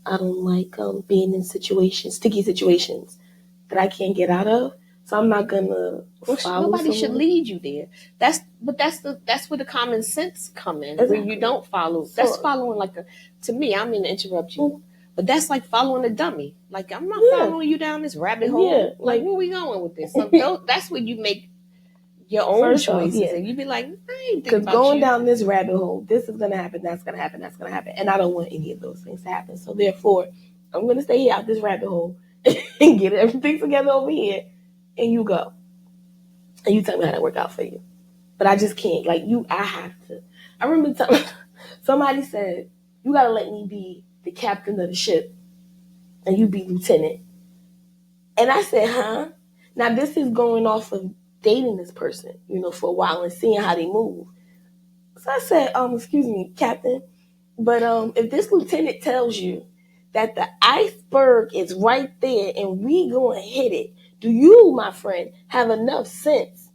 I don't like being in sticky situations that I can't get out of. So I'm not gonna follow. Nobody should lead you there. That's where the common sense come in. Exactly. Where you don't follow. That's following to me. I'm gonna interrupt you, but that's like following a dummy. Like, I'm not following you down this rabbit hole. Yeah, like, where we going with this? So that's when you make your own choices, and you be like, I ain't thinking about going down this rabbit hole, this is gonna happen, that's gonna happen, and I don't want any of those things to happen. So therefore, I'm gonna stay out this rabbit hole and get everything together over here, and you go, and you tell me how to work out for you. But I just can't. I have to. I remember somebody said, you gotta let me be the captain of the ship, and you be lieutenant. And I said, huh? Now this is going off of dating this person, for a while and seeing how they move. So I said, excuse me, Captain, but if this lieutenant tells you that the iceberg is right there and we gonna hit it, do you, my friend, have enough sense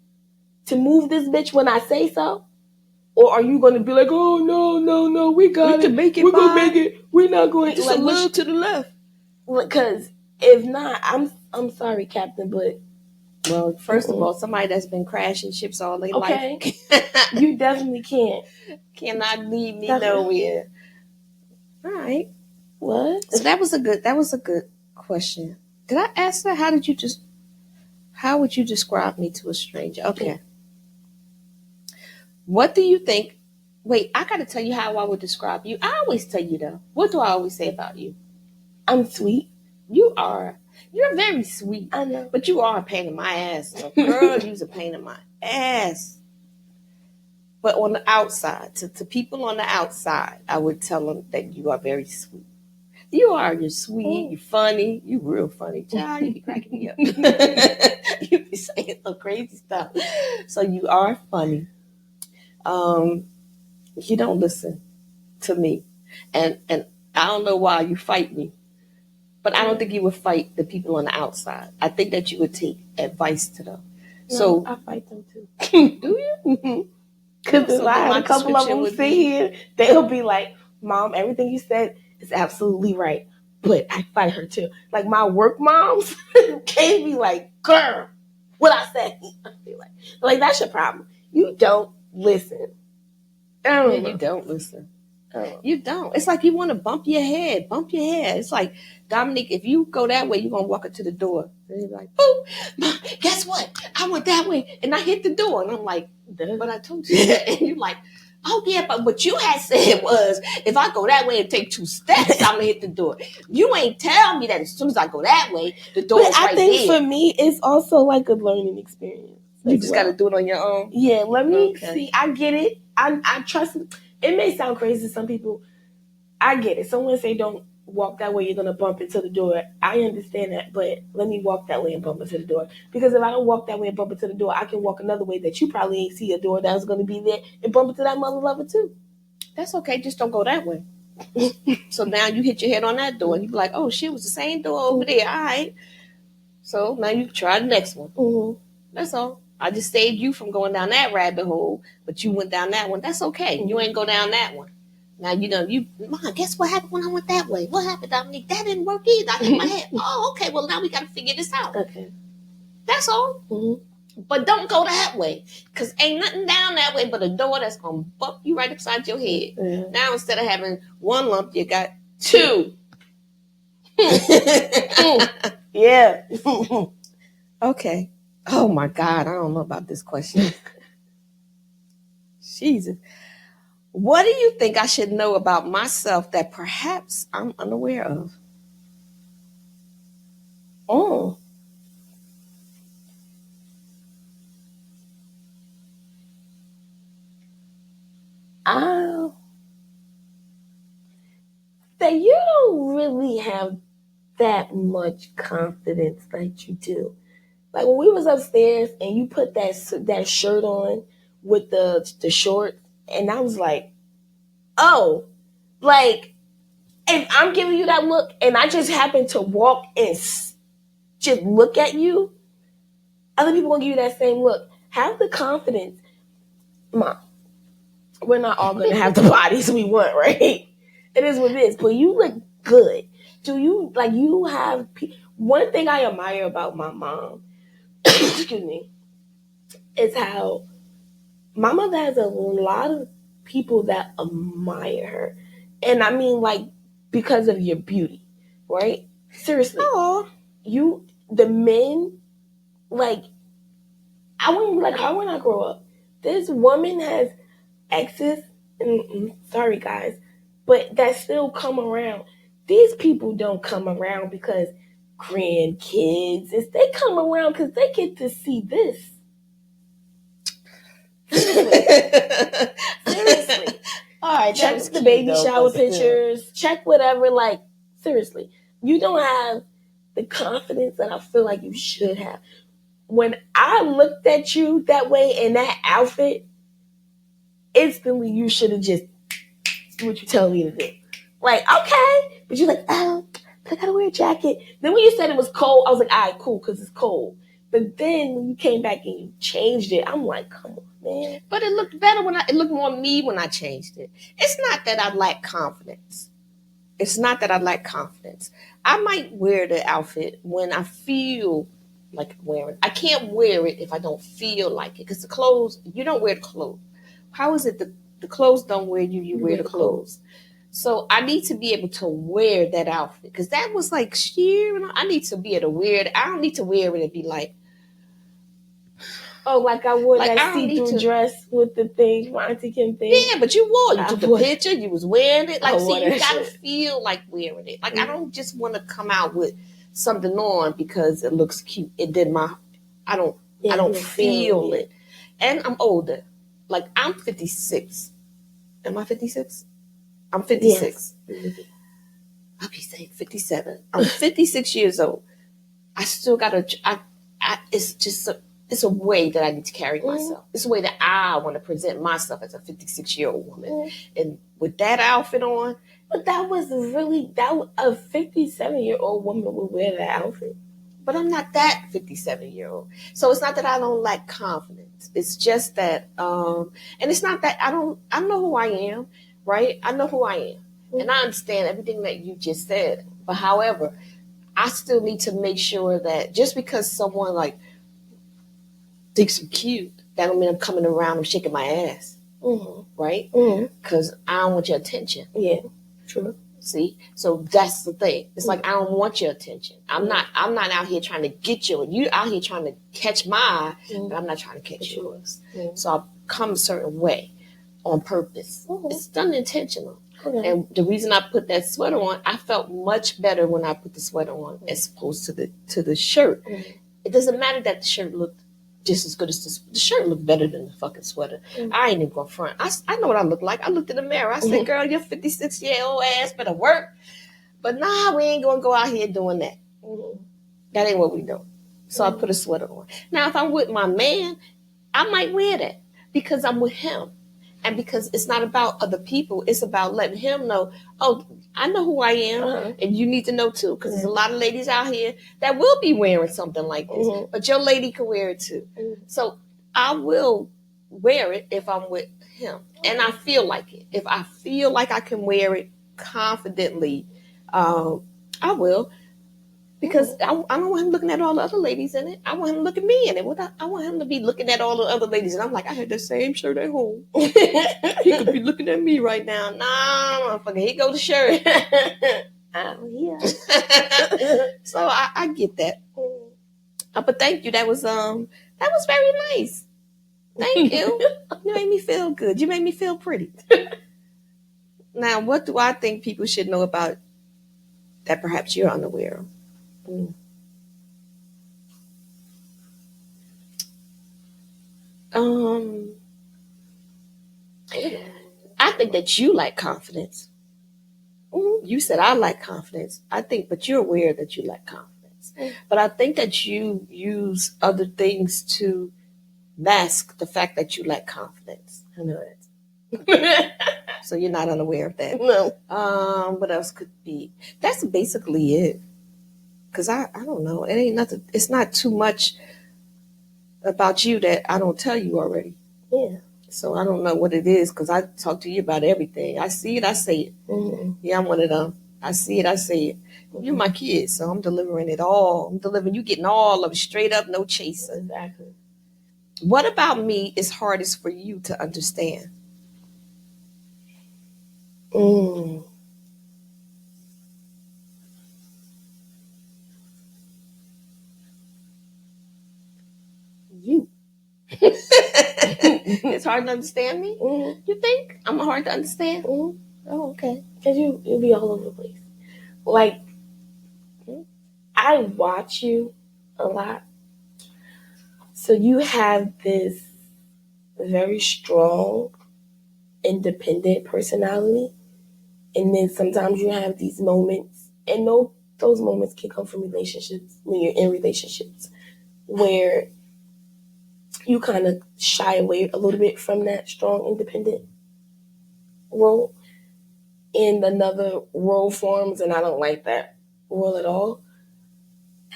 to move this bitch when I say so? Or are you gonna be like, oh no, we got it. We're gonna make it. We're not going just a little to the left. Because if not, I'm sorry, Captain, but well, first of all, somebody that's been crashing ships all their life. You definitely cannot lead me nowhere. All right. What? So that was a good question. Did I ask that? How would you describe me to a stranger? Okay. What do you think? Wait, I got to tell you how I would describe you. I always tell you though. What do I always say about you? I'm sweet. You are. You're very sweet. I know. But you are a pain in my ass. So girl, you's a pain in my ass. But on the outside, to people on the outside, I would tell them that you are very sweet. You are. You're sweet. You're funny. You're real funny. Child, you be cracking me up. You be saying some crazy stuff. So you are funny. You don't listen to me. And I don't know why you fight me. But I don't think you would fight the people on the outside. I think that you would take advice to them. No, so I fight them too. Do you? Because if I had a couple of them sit here, they'll be like, Mom, everything you said is absolutely right. But I fight her too. Like my work moms can be like, girl, what I said. I feel like that's your problem. You don't listen. You don't listen. You don't. It's like you want to bump your head. It's like, Dominique, if you go that way, you're going to walk up to the door. And you're like, boop, guess what? I went that way and I hit the door. And I'm like, but I told you that. And you're like, Oh, yeah, but what you had said was, if I go that way and take 2 steps, I'm going to hit the door. You ain't tell me that as soon as I go that way, the door is right there. But I think for me, it's also like a learning experience. You just got to do it on your own? Yeah, let me see. I get it. I trust it. It may sound crazy to some people. I get it. Someone say don't walk that way, you're going to bump into the door. I understand that, but let me walk that way and bump into the door. Because if I don't walk that way and bump into the door, I can walk another way that you probably ain't see a door that was going to be there and bump into that mother lover too. That's okay. Just don't go that way. So now you hit your head on that door and you be like, oh, shit, it was the same door over there. All right. So now you try the next one. Mm-hmm. That's all. I just saved you from going down that rabbit hole, but you went down that one. That's okay. Mm-hmm. You ain't go down that one. Now Mom, guess what happened when I went that way? What happened, Dominique? That didn't work either. I hit my head. Oh, okay. Well, now we got to figure this out. Okay. That's all. Mm-hmm. But don't go that way, because ain't nothing down that way but a door that's going to bump you right upside your head. Mm-hmm. Now, instead of having 1 lump, you got 2. Yeah. Okay. Oh, my God. I don't know about this question. Jesus. What do you think I should know about myself that perhaps I'm unaware of? Oh. That you don't really have that much confidence like you do. Like when we was upstairs and you put that shirt on with the shorts, and I was like, oh, like if I'm giving you that look and I just happen to walk and just look at you, other people gonna give you that same look. Have the confidence, Mom. We're not all gonna have the bodies we want, right? It is what it is. But you look good. Do you you have? One thing I admire about my mom, excuse me, is how my mother has a lot of people that admire her, and I mean because of your beauty, right? Seriously, the men, I wouldn't be like her when I grow up. This woman has exes, and sorry guys, but that still come around. These people don't come around because grandkids. They come around because they get to see this. Seriously. All right, check the baby shower pictures. Check whatever. Seriously, you don't have the confidence that I feel like you should have. When I looked at you that way in that outfit, instantly you should have just do what you tell me to do. Okay, but you're like, oh, I gotta wear a jacket. Then when you said it was cold, I was like, all right, cool, because it's cold. But then when you came back and you changed it, I'm like, come on, man. But it looked better it looked more me when I changed it. It's not that I lack confidence. I might wear the outfit when I feel like wearing it. I can't wear it if I don't feel like it, because the clothes, you don't wear the clothes. How is it the clothes don't wear you, you wear the clothes? So I need to be able to wear that outfit, because that was sheer. I need to be able to wear it. I don't need to wear it and be like, oh, I wore that see-through dress with the thing, my Auntie Kim thing. Yeah, but you wore it. You took the picture. You was wearing it. You gotta feel like wearing it. I don't just want to come out with something on because it looks cute. It did I don't feel it. And I'm older. I'm 56. Am I 56? I'm 56. Yes. I'll be saying 57. I'm 56 years old. I still gotta. It's a way that I need to carry myself. It's a way that I want to present myself as a 56-year-old woman. And with that outfit on. But that was a 57-year-old woman would wear that outfit. But I'm not that 57-year-old. So it's not that I don't lack confidence. It's just that, and it's not that I know who I am, right? I know who I am. Mm-hmm. And I understand everything that you just said. But however, I still need to make sure that just because someone thinks I'm cute, that don't mean I'm coming around and shaking my ass. Mm-hmm. Right? Because I don't want your attention. Yeah, true. See, so that's the thing. It's I don't want your attention. I'm not out here trying to get you. You out here trying to catch my eye, but I'm not trying to catch yours. So I'll come a certain way. on purpose. Mm-hmm. It's done intentional. Okay. And the reason I put that sweater on, I felt much better when I put the sweater on as opposed to the shirt. Mm-hmm. It doesn't matter that the shirt looked just as good as the shirt looked better than the fucking sweater. Mm-hmm. I ain't even gonna front. I know what I look like. I looked in the mirror. I said, girl, your 56-year-old ass better work. But nah, we ain't gonna go out here doing that. Mm-hmm. That ain't what we do. So I put a sweater on. Now, if I'm with my man, I might wear that because I'm with him. And because it's not about other people, it's about letting him know, oh, I know who I am, and you need to know too, because there's a lot of ladies out here that will be wearing something like this, but your lady can wear it too. So I will wear it if I'm with him, and I feel like it. If I feel like I can wear it confidently, I will. Because I don't want him looking at all the other ladies in it. I want him to look at me in it. I want him to be looking at all the other ladies. And I'm like, I had the same shirt at home. He could be looking at me right now. Nah, motherfucker, here go the shirt. Yeah. So I get that. But thank you. That was very nice. Thank you. You made me feel good. You made me feel pretty. Now, what do I think people should know about that perhaps you're unaware of? I think that you lack confidence. You said I lack confidence. I think, but you're aware that you lack confidence. But I think that you use other things to mask the fact that you lack confidence. I know that. So you're not unaware of that. No. What else could be? That's basically it. Because I don't know. It ain't nothing. It's not too much about you that I don't tell you already. Yeah. So I don't know what it is because I talk to you about everything. I see it, I say it. Yeah, I'm one of them. I see it, I say it. You're my kid, so I'm delivering it all. You getting all of it straight up, no chaser. Exactly. What about me is hardest for you to understand? You. It's hard to understand me? You think I'm hard to understand? Oh, okay. Because you'll be all over the place. Like, I watch you a lot. So you have this very strong, independent personality. And then sometimes you have these moments, and those moments can come from relationships, when you're in relationships, where you kind of shy away a little bit from that strong, independent role. And another role forms, and I don't like that role at all.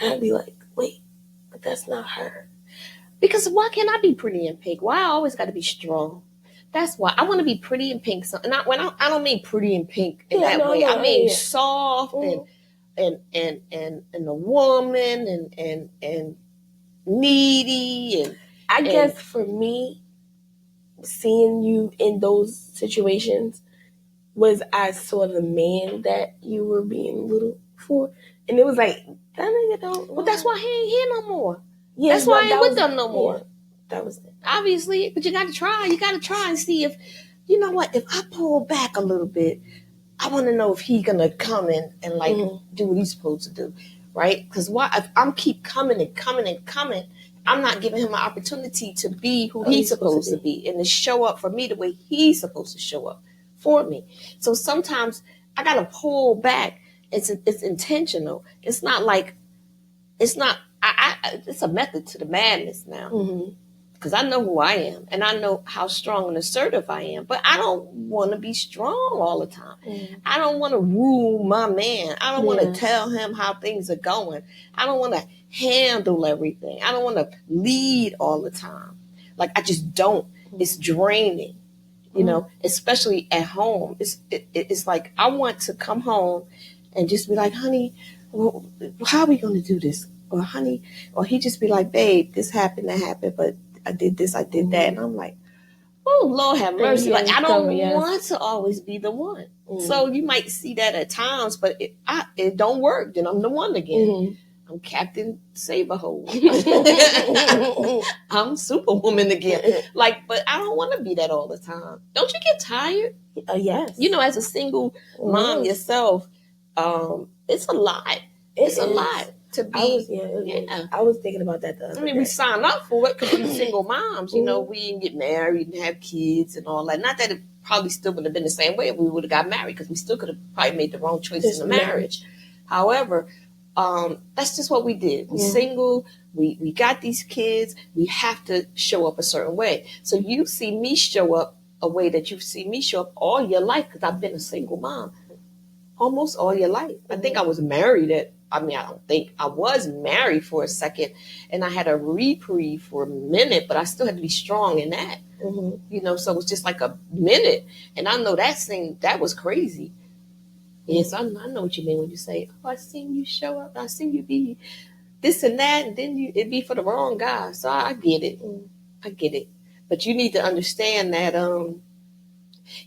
And I'd be like, wait, but that's not her. Because why can't I be pretty and pink? Why I always got to be strong? That's why I want to be pretty and pink. So, and I don't mean pretty and pink in that way. I mean soft and a woman and needy and. I guess for me, seeing you in those situations was I saw the man that you were being little for, and it was like that nigga don't. Well, that's why he ain't here no more. Yeah, that's why I ain't with them no more. Yeah, that was it. Obviously, but you got to try. You got to try and see if you know what. If I pull back a little bit, I want to know if he gonna come in and like do what he's supposed to do, right? Because if I'm keep coming and coming and coming. I'm not giving him an opportunity to be who he's supposed to be and to show up for me the way he's supposed to show up for me. So sometimes I got to pull back. It's intentional. It's not like, it's a method to the madness now. Because I know who I am and I know how strong and assertive I am, but I don't want to be strong all the time. I don't want to rule my man. I don't want to tell him how things are going. I don't want to handle everything. I don't want to lead all the time. Like I just don't. It's draining, you know, especially at home. It's like I want to come home and just be like, honey, well, how are we going to do this? Or honey, or he just be like, babe, this happened, that happened, but I did this, I did that. And I'm like, oh, Lord have mercy. Like, I don't want to always be the one. So you might see that at times, but it don't work. Then I'm the one again. I'm Captain Saberhole. I'm Superwoman again. Like, but I don't want to be that all the time. Don't you get tired? Yes. You know, as a single mom yourself, it's a lot. It's a lot to be. I was thinking about that the other day. We signed up for it because we're single moms. You know, we didn't get married and have kids and all that. Not that it probably still would have been the same way if we would have got married, because we still could have probably made the wrong choices in marriage. However, that's just what we did. We're single. We got these kids. We have to show up a certain way. So you see me show up a way that you see me show up all your life, because I've been a single mom almost all your life. I think I was married I was married for a second, and I had a reprieve for a minute, but I still had to be strong in that. You know, so it was just like a minute. And I know that was crazy. Yes, I know what you mean when you say, oh, I seen you show up. I seen you be this and that, and then it'd be for the wrong guy. So I get it. I get it. But you need to understand that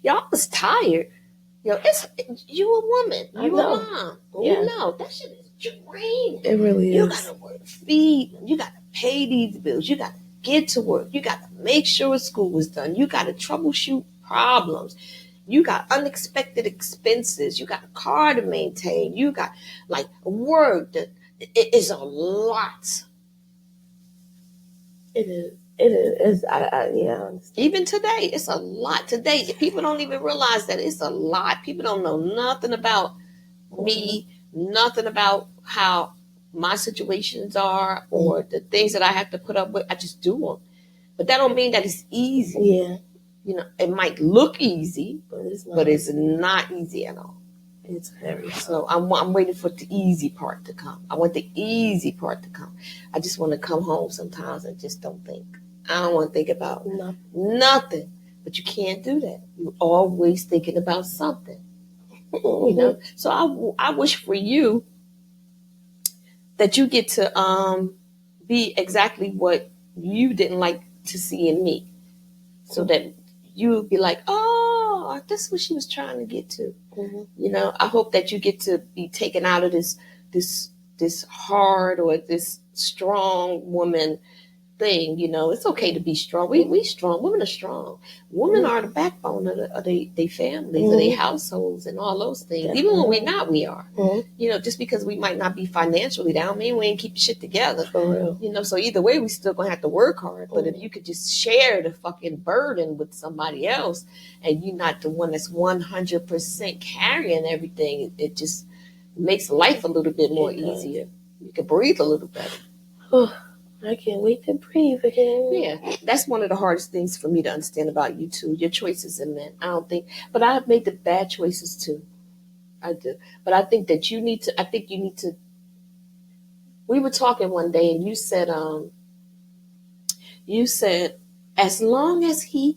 y'all was tired. Yo, you a woman. You a mom. You know, that shit is draining. It really is. You gotta work, feed. You gotta pay these bills. You gotta get to work. You gotta make sure school is done. You gotta troubleshoot problems. You got unexpected expenses. You got a car to maintain. You got like work. It is a lot. It is. It is. Yeah. Even today, it's a lot. Today, people don't even realize that it's a lot. People don't know nothing about me, nothing about how my situations are, or the things that I have to put up with. I just do them. But that don't mean that it's easy. Yeah. You know, it might look easy, but it's not easy at all. It's very hard. So I'm waiting for the easy part to come. I want the easy part to come. I just want to come home sometimes and just don't think. I don't want to think about nothing. But you can't do that. You're always thinking about something. You know? So I wish for you that you get to be exactly what you didn't like to see in me. So that you would be like, oh, that's what she was trying to get to. You know, I hope that you get to be taken out of this hard or this strong woman thing. You know, it's okay to be strong. We strong. Women are strong. Women are the backbone of their families, of their households, and all those things. Even when we're not, we are. You know, just because we might not be financially down, mean we ain't keep shit together. For real. You know, so either way, we still gonna have to work hard. But if you could just share the fucking burden with somebody else, and you're not the one that's 100% carrying everything, it just makes life a little bit more easier. You can breathe a little better. I can't wait to breathe again. Yeah, that's one of the hardest things for me to understand about you too. Your choices in men. But I've made the bad choices too. I do. But I think that you need to, we were talking one day and you said, as long as he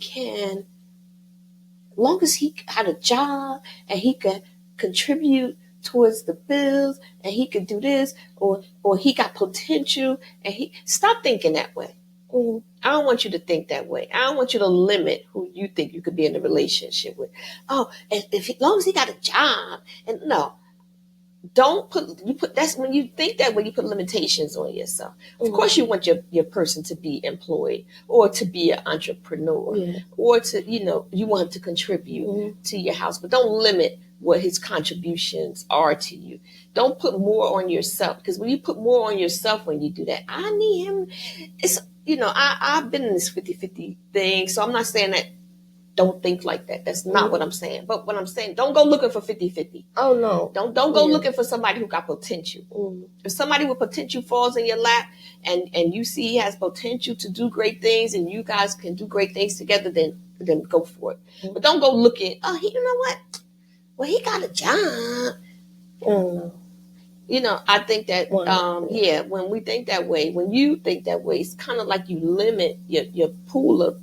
had a job and he could contribute towards the bills, and he could do this, or he got potential, and stop thinking that way. I don't want you to think that way. I don't want you to limit who you think you could be in a relationship with. Oh, as long as he got a job, and no, don't put. That's when you think that way, you put limitations on yourself. Of course, you want your person to be employed, or to be an entrepreneur, or to you want him to contribute to your house, but don't limit what his contributions are to you. Don't put more on yourself, because when you put more on yourself, when you do that, I need him. It's I've been in this 50-50 thing, so I'm not saying that don't think like that. That's not what I'm saying. But what I'm saying, don't go looking for 50-50. Oh no. Don't go looking for somebody who got potential. If somebody with potential falls in your lap and you see he has potential to do great things and you guys can do great things together, then go for it. But don't go looking, you know what? Well, he got a job. I think that, when we think that way, when you think that way, it's kind of like you limit your pool of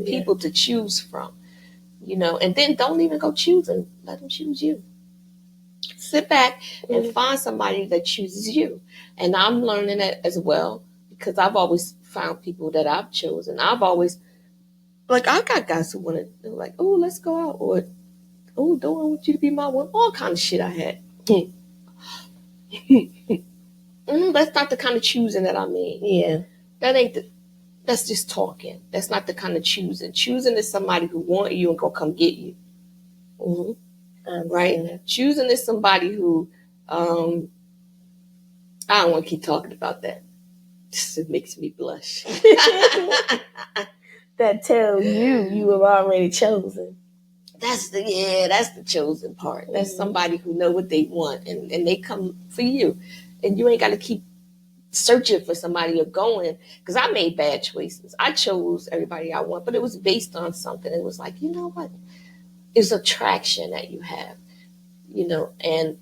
people to choose from, and then don't even go choosing. Let them choose you. Sit back and find somebody that chooses you. And I'm learning that as well, because I've always found people that I've chosen. I've always, I got guys who want to, like, oh, let's go out, or, oh, don't I want you to be my one? All kind of shit I had. That's not the kind of choosing that I mean. Yeah. That's just talking. That's not the kind of choosing. Choosing is somebody who want you and gonna come get you. Right? Choosing is somebody who, I don't want to keep talking about that. It makes me blush. That tells you have already chosen. That's the chosen part. That's somebody who know what they want and they come for you. And you ain't got to keep searching for somebody or going. Because I made bad choices. I chose everybody I want, but it was based on something. It was like, you know what? It's attraction that you have, you know, and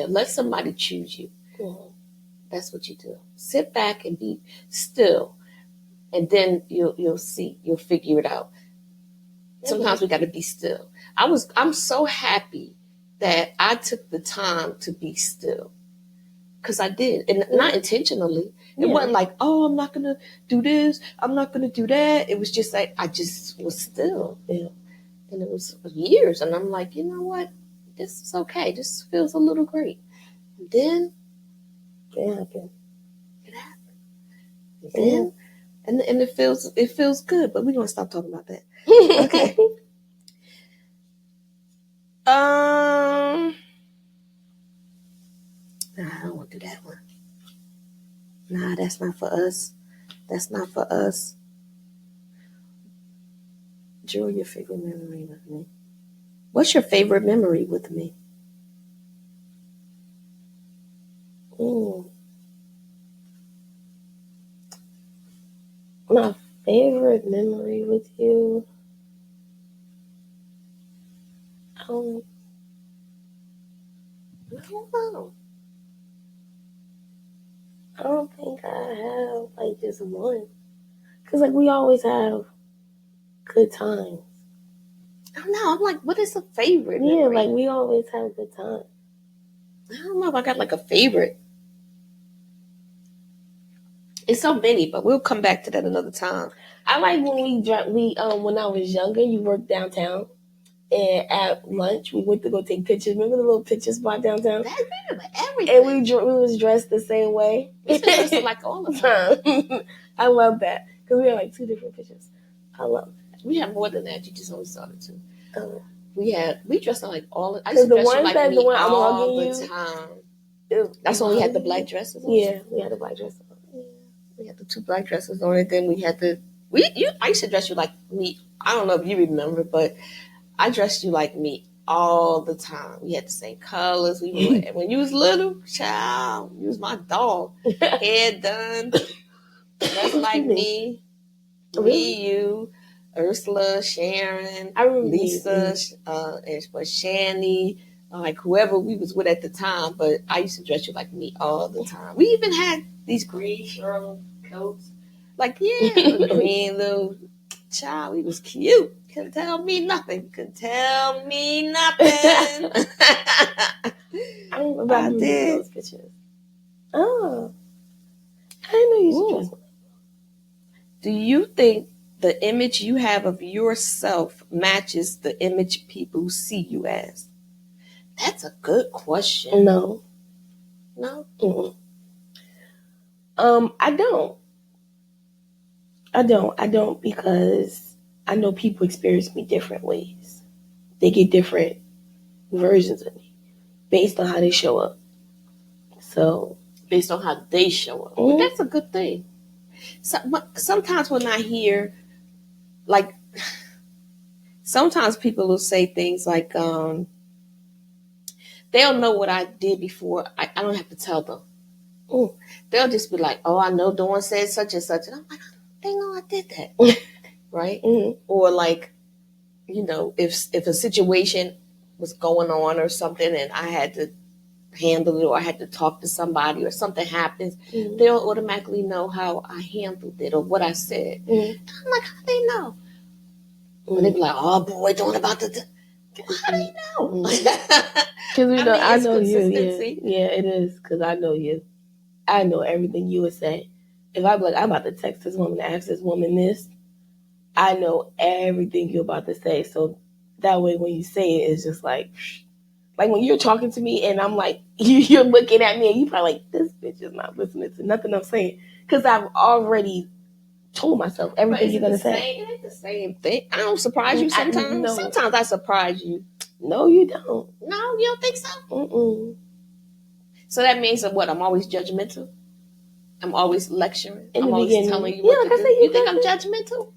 let somebody choose you. That's what you do. Sit back and be still, and then you'll see. You'll figure it out. Sometimes we got to be still. I'm so happy that I took the time to be still, because I did, and not intentionally. It wasn't like, oh, I'm not gonna do this, I'm not gonna do that. It was just like I just was still, and it was years, and I'm like, you know what, this is okay. This feels a little great. And then it happened. And then, and it feels good. But we're gonna stop talking about that. Okay. I don't want to do that one. Nah, that's not for us. That's not for us. Draw your favorite memory with me. What's your favorite memory with me? My favorite memory with you? I don't know. I don't think I have like just one. Because like we always have good times. I don't know. I'm like, what is a favorite memory? Yeah, like we always have good times. I don't know if I got like a favorite. It's so many, but we'll come back to that another time. I like when when I was younger, you worked downtown, and at lunch we went to go take pictures. Remember the little picture spot downtown? I remember everything. And we was dressed the same way. We dressed like all the time. I love that because we had like 2 different pictures. I love that. We had more than that. You just only saw the 2. We dressed like all. I used to dress like me all the time. That's when we had the black dresses on. Yeah, we had the black dresses on. Yeah. We had the 2 black dresses on, and then we had I used to dress you like me. I don't know if you remember, but I dressed you like me all the time. We had the same colors. When you was little, child, you was my dog. Hair done, dressed like me. Me, you, Ursula, Sharon, Lisa, and Shani, like whoever we was with at the time. But I used to dress you like me all the time. We even had these green Charlotte coats. Like, green little child. We was cute. Couldn't tell me nothing. I did those pictures. Oh, I didn't know you used to dress. Do you think the image you have of yourself matches the image people see you as? That's a good question. No. I don't because I know people experience me different ways. They get different versions of me based on how they show up. So, based on how they show up. Well, that's a good thing. So, sometimes when I hear, like, sometimes people will say things like, they'll know what I did before. I don't have to tell them. They'll just be like, oh, I know Dawn said such and such. And I'm like, they know I did that. Right? Or like, if a situation was going on or something and I had to handle it or I had to talk to somebody or something happens, they'll automatically know how I handled it or what I said. I'm like, how do they know? And they be like, oh boy, Dawn about to how do you know? Because I know you. Yeah, it is because I know you. I know everything you would say. If I be like, I'm about to text this woman, ask this woman this, I know everything you're about to say. So that way when you say it, it's just like when you're talking to me and I'm like you're looking at me and you probably like, this bitch is not listening to nothing I'm saying. Because I've already told myself everything you're going to say. It ain't the same thing. I don't surprise you sometimes. No. Sometimes I surprise you. No, you don't. No, you don't think so? Mm-mm. So that means that what? I'm always judgmental? I'm always lecturing? I'm always telling you what to do. You think I'm judgmental?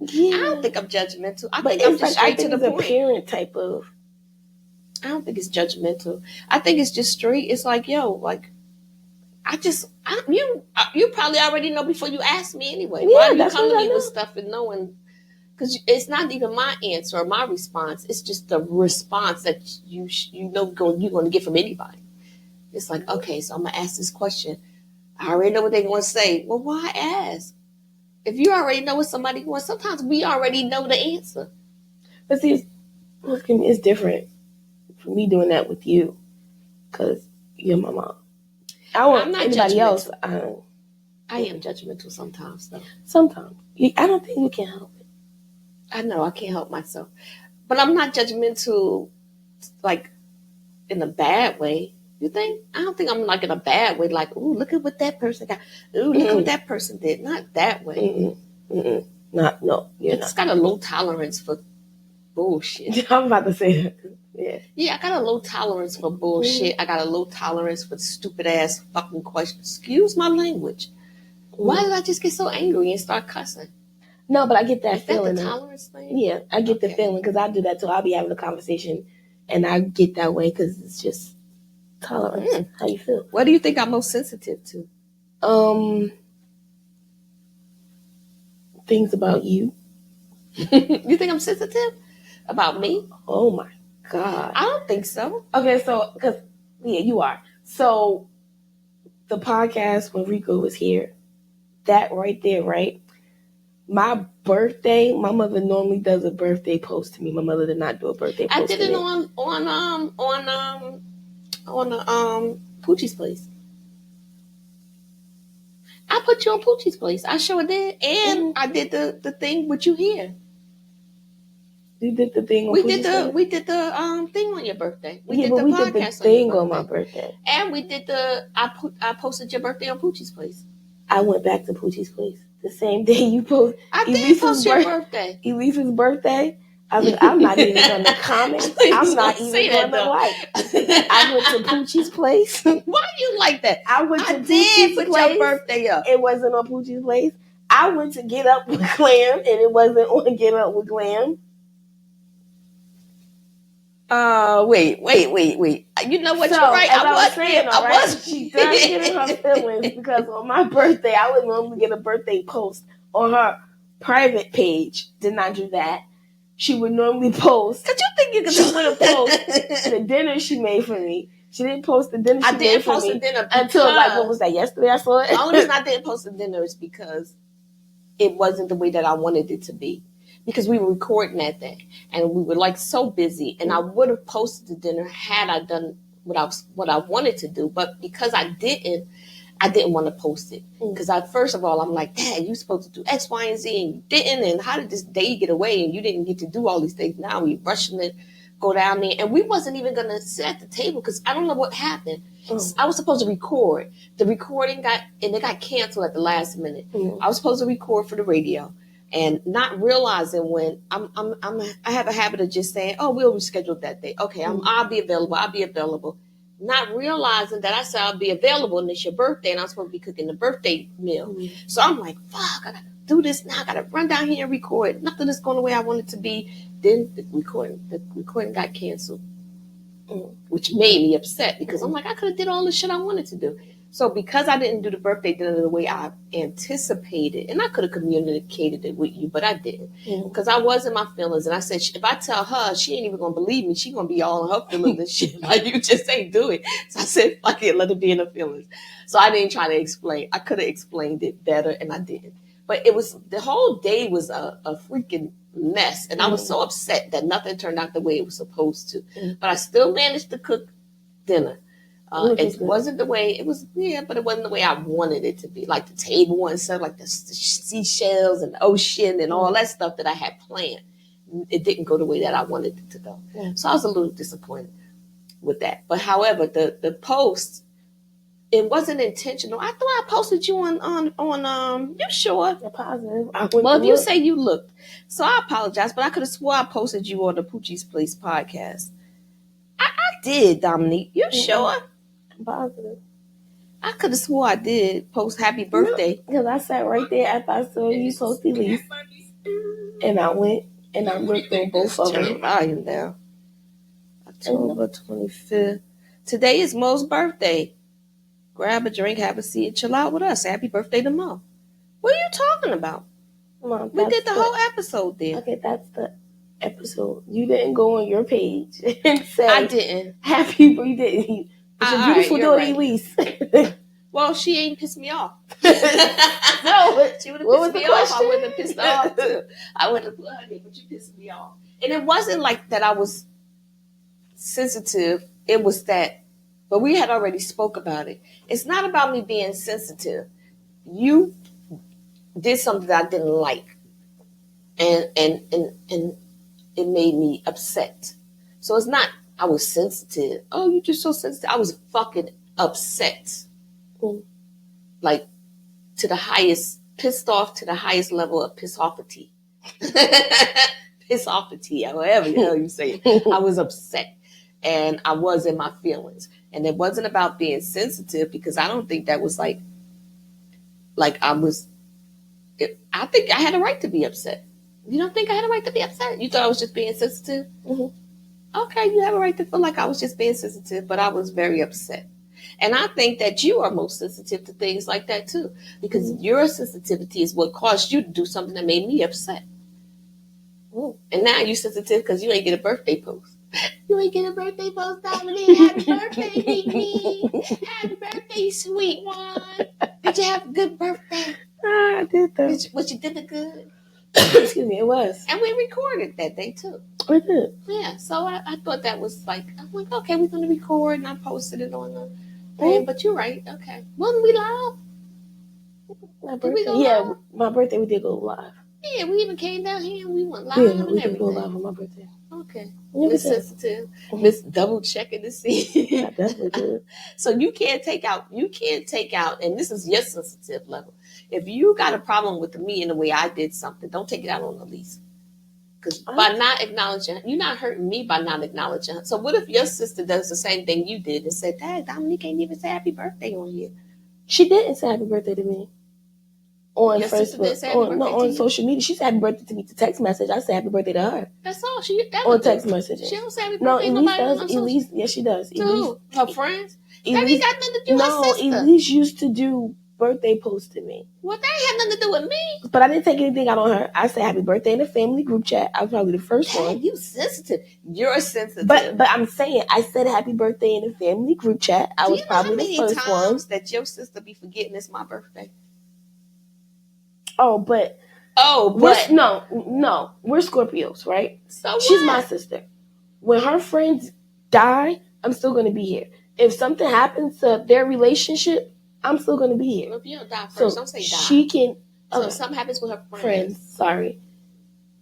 Yeah. I don't think I'm judgmental. I think I'm just straight to the point. A parent type of. I don't think it's judgmental. I think it's just straight. It's like, yo, like, you probably already know before you ask me anyway. Yeah, why are you coming to me with stuff and knowing? Because it's not even my answer or my response. It's just the response that you're going to get from anybody. It's like, okay, so I'm going to ask this question. I already know what they're going to say. Well, why ask? If you already know what somebody wants, sometimes we already know the answer. But see, it's different for me doing that with you because you're my mom. I'm not anybody else. I am judgmental sometimes, though. Sometimes. I don't think you can help it. I know I can't help myself. But I'm not judgmental, like, in a bad way. You think? I don't think I'm like in a bad way, like, ooh, look at what that person got. Ooh, look at what that person did. Not that way. No. It's got a low tolerance for bullshit. I'm about to say that. Yeah, I got a low tolerance for bullshit. I got a low tolerance for stupid ass fucking questions. Excuse my language. Why did I just get so angry and start cussing? No, but I get that feeling. Is that the tolerance thing? Yeah, I get the feeling because I do that too. I'll be having a conversation and I get that way because it's just tolerance. How you feel? What do you think I'm most sensitive to? Things about you. You think I'm sensitive about me? Oh my God. I don't think so. Okay, so because you are. So the podcast when Rico was here, that right there, right? My birthday, my mother normally does a birthday post to me. My mother did not do a birthday post. I did it on Poochie's place. I put you on Poochie's place. I sure did, and I did the thing with you here. You did the thing. We did the thing on your birthday. We did the podcast thing on my birthday, and we did I posted your birthday on Poochie's place. I went back to Poochie's place the same day you posted. I did post your birthday. Elise's birthday. I mean, I'm not even going to comment. I'm not even going to like. I went to Poochie's place. Why do you like that? I went to Poochie's place. Your birthday up. It wasn't on Poochie's place. I went to Get Up with Glam, and it wasn't on Get Up with Glam. Wait. You know what? You're right. I was. She does get in her feelings because on my birthday, I would normally get a birthday post on her private page. Did not do that. She would normally post. Could you think you could she would have posted the dinner she made for me. She didn't post the dinner she made for me. I didn't post the dinner until what was that? Yesterday I saw it. The only reason I didn't post the dinner is because it wasn't the way that I wanted it to be. Because we were recording that day and we were like so busy, and I would have posted the dinner had I done what I wanted to do, but because I didn't want to post it. Because first of all, I'm like, Dad, you supposed to do X, Y, and Z, and you didn't, and how did this day get away and you didn't get to do all these things? Now we rushing it, go down there, and we wasn't even gonna sit at the table because I don't know what happened. I was supposed to record. The recording got canceled at the last minute. I was supposed to record for the radio. And not realizing when I have a habit of just saying, oh, we'll reschedule that day. Okay, I'll be available. Not realizing that I said I'll be available and it's your birthday and I'm supposed to be cooking the birthday meal. So I'm like, fuck, I gotta do this now. I gotta run down here and record. Nothing is going the way I want it to be. Then the recording got canceled, which made me upset because I'm like, I could have did all the shit I wanted to do. So because I didn't do the birthday dinner the way I anticipated, and I could have communicated it with you, but I didn't. Because I was in my feelings. And I said, if I tell her, she ain't even going to believe me. She going to be all in her feelings and shit. Like, you just ain't do it. So I said, fuck it, let her be in her feelings. So I didn't try to explain. I could have explained it better, and I didn't. But the whole day was a freaking mess. And I was so upset that nothing turned out the way it was supposed to. But I still managed to cook dinner. It wasn't the way it was, but it wasn't the way I wanted it to be. Like the table and stuff, like the seashells and the ocean and all that stuff that I had planned. It didn't go the way that I wanted it to go. So I was a little disappointed. with that. But however, the post, it wasn't intentional. I thought I posted you on you sure? Positive. Well, if you say you looked, so I apologize, but I could have swore I posted you on the Poochie's Place podcast. I did, Dominique. You sure? I'm positive. I could have swore I did post happy birthday. Because I sat right there after I saw you post Elise. And I went and I looked on both of them. Turn the volume down. October 25th. Today is Mo's birthday. Grab a drink, have a seat, and chill out with us. Happy birthday to Mo. What are you talking about? Mom, we did the whole episode there. Okay, that's the episode. You didn't go on your page and say I didn't. Happy birthday. It's a beautiful daughter, Elise. Well, she ain't pissed me off. No, she would have pissed me off. I wouldn't have pissed her off too. I would have put her there, but you pissed me off. And it wasn't like that I was sensitive. It was that, but we had already spoke about it. It's not about me being sensitive. You did something that I didn't like. And it made me upset. So it's not I was sensitive. Oh, you're just so sensitive. I was fucking upset. Like to the highest, pissed off to the highest level of piss-offity. Piss-offity, however the hell you say it. I was upset. And I was in my feelings. And it wasn't about being sensitive because I don't think that was like I was, I think I had a right to be upset. You don't think I had a right to be upset? You thought I was just being sensitive? Mm-hmm. Okay, you have a right to feel like I was just being sensitive, but I was very upset. And I think that you are most sensitive to things like that too, because your sensitivity is what caused you to do something that made me upset. Ooh. And now you're sensitive because you ain't get a birthday post. You ain't get a birthday post, Dominique. Happy birthday, Mimi. Happy birthday, sweet one. Did you have a good birthday? I did though. Was you did it good? Excuse me, it was. And we recorded that day too. We did. Yeah, so I thought that was like, I'm like, okay, we're going to record, and I posted it on the thing, but you're right, okay. Wasn't we live? My birthday, my birthday we did go live. Yeah, we even came down here and we went live and we did go live on my birthday. Okay. Miss Sensitive. Miss double checking to see. I definitely did. So you can't take out, and this is your sensitive level. If you got a problem with me in the way I did something, don't take it out on Elise. Because by not acknowledging, you're not hurting me by not acknowledging. So what if your sister does the same thing you did and said, Dad, Dominique can't even say happy birthday on here? She didn't say happy birthday to me. On Facebook, on social media. She said happy birthday to me to text message. I said happy birthday to her. That's all. On text message. She don't say happy birthday. No, Elise does. Elise, yes, she does. To Elise, her friends? Elise, that ain't got nothing to do with her sister. Elise used to do birthday posts to me. Well, that ain't have nothing to do with me. But I didn't take anything out on her. I said happy birthday in the family group chat. I was probably the first one. You sensitive. You're sensitive. But I'm saying I said happy birthday in the family group chat. I was probably the first one. That your sister be forgetting it's my birthday. No, we're Scorpios, right? So what? She's my sister. When her friends die, I'm still going to be here. If something happens to their relationship, I'm still going to be here. Well, if you don't die first, don't say die. She can. So if something happens with her friends, sorry,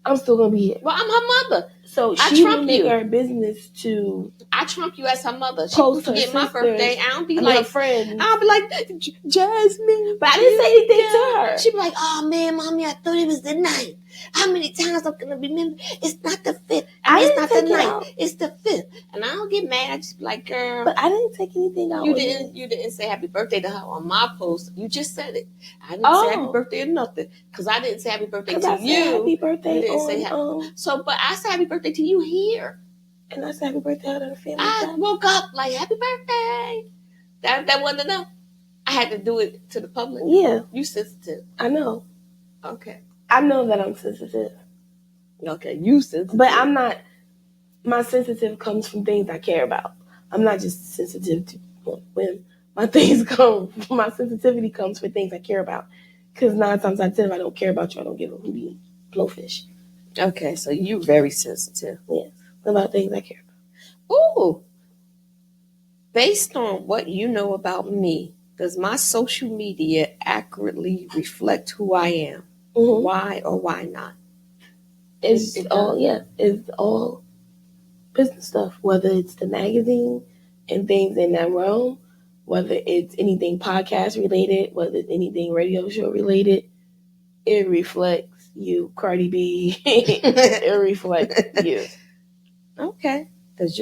I'm still going to be here. Well, I'm her mother. So she will make her business to. I trump you as her mother. She will forget my birthday. I don't be like friends. I'll be like Jasmine, but I didn't say anything to her. She be like, "Oh man, mommy, I thought it was the 9th. How many times I'm gonna remember? It's not the 5th. It's not the 9th. It's the 5th." And I don't get mad. I just be like, "Girl," but I didn't take anything out. You didn't say happy birthday to her on my post. You just said it. I didn't say happy birthday or nothing because I didn't say happy birthday to you. Happy birthday. You didn't say happy. But I said happy birthday to you here. And I said happy birthday out of the family. I woke up like happy birthday. That wasn't enough. I had to do it to the public. Yeah. You sensitive. I know. Okay. I know that I'm sensitive. Okay, you sensitive. But I'm not. My sensitive comes from things I care about. I'm not just sensitive to when my things come. My sensitivity comes for things I care about. Because 9 times out of 10, if I don't care about you, I don't give a hoot blowfish. Okay, so you're very sensitive. Yes. About things I care about. Ooh. Based on what you know about me, does my social media accurately reflect who I am? Mm-hmm. Why or why not? It's all business stuff, whether it's the magazine and things in that realm, whether it's anything podcast related, whether it's anything radio show related, it reflects you, Cardi B. It reflects you. Okay. Because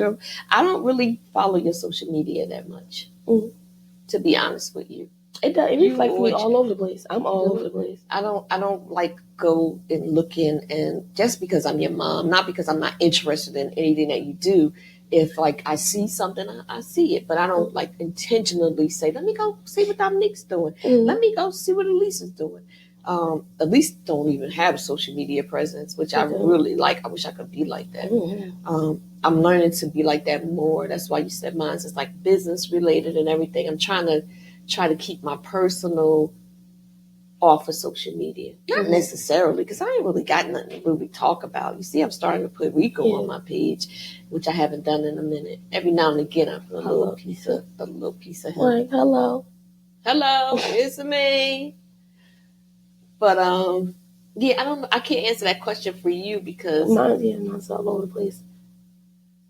I don't really follow your social media that much, to be honest with you. It does. It reflects me all over the place. I'm all over the place. I don't like go and look in, and just because I'm your mom, not because I'm not interested in anything that you do. If like I see something, I see it, but I don't like intentionally say, let me go see what Dominique's doing. Let me go see what Elisa's doing. Elise don't even have a social media presence, which I really like. I wish I could be like that. I'm learning to be like that more. That's why you said mine's is like business related and everything. I'm trying to keep my personal off of social media. Not necessarily, because I ain't really got nothing to really talk about. You see, I'm starting to put Rico on my page, which I haven't done in a minute. Every now and again, I put a little piece of him. Like, hello, it's me. But yeah, I can't answer that question for you because mine's all over the place.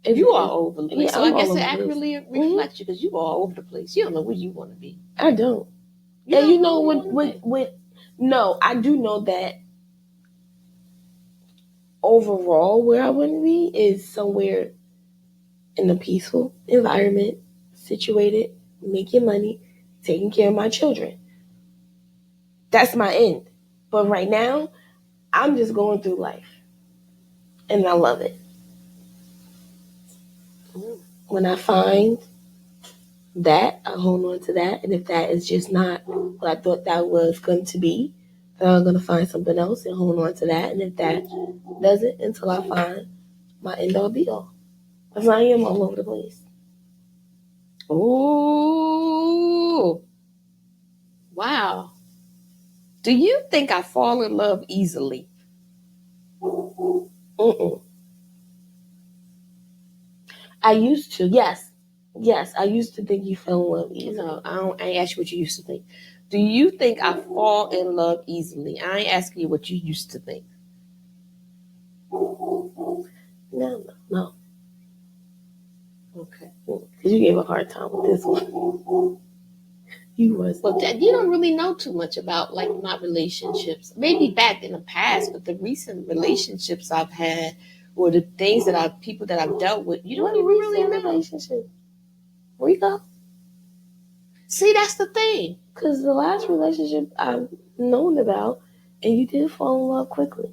You are all over the place. Yeah, so I guess it accurately reflects you because you are all over the place. You don't know where you want to be. I don't. And you know what? No, I do know that overall where I want to be is somewhere in a peaceful environment, situated, making money, taking care of my children. That's my end. But right now, I'm just going through life. And I love it. When I find that, I hold on to that. And if that is just not what I thought that was going to be, then I'm going to find something else and hold on to that. And if that doesn't, until I find my end all be all. Because I am all over the place. Ooh. Wow. Do you think I fall in love easily? I used to, yes. Yes, I used to think you fell in love easily. No, I ain't ask you what you used to think. Do you think I fall in love easily? I ain't asking you what you used to think. No. Okay. Because you gave a hard time with this one. You was. Well, you don't really know too much about like my relationships. Maybe back in the past, but the recent relationships I've had or the things people that I've dealt with, you don't even really know. Relationship. Rico? See, that's the thing. Because the last relationship I've known about, and you did fall in love quickly.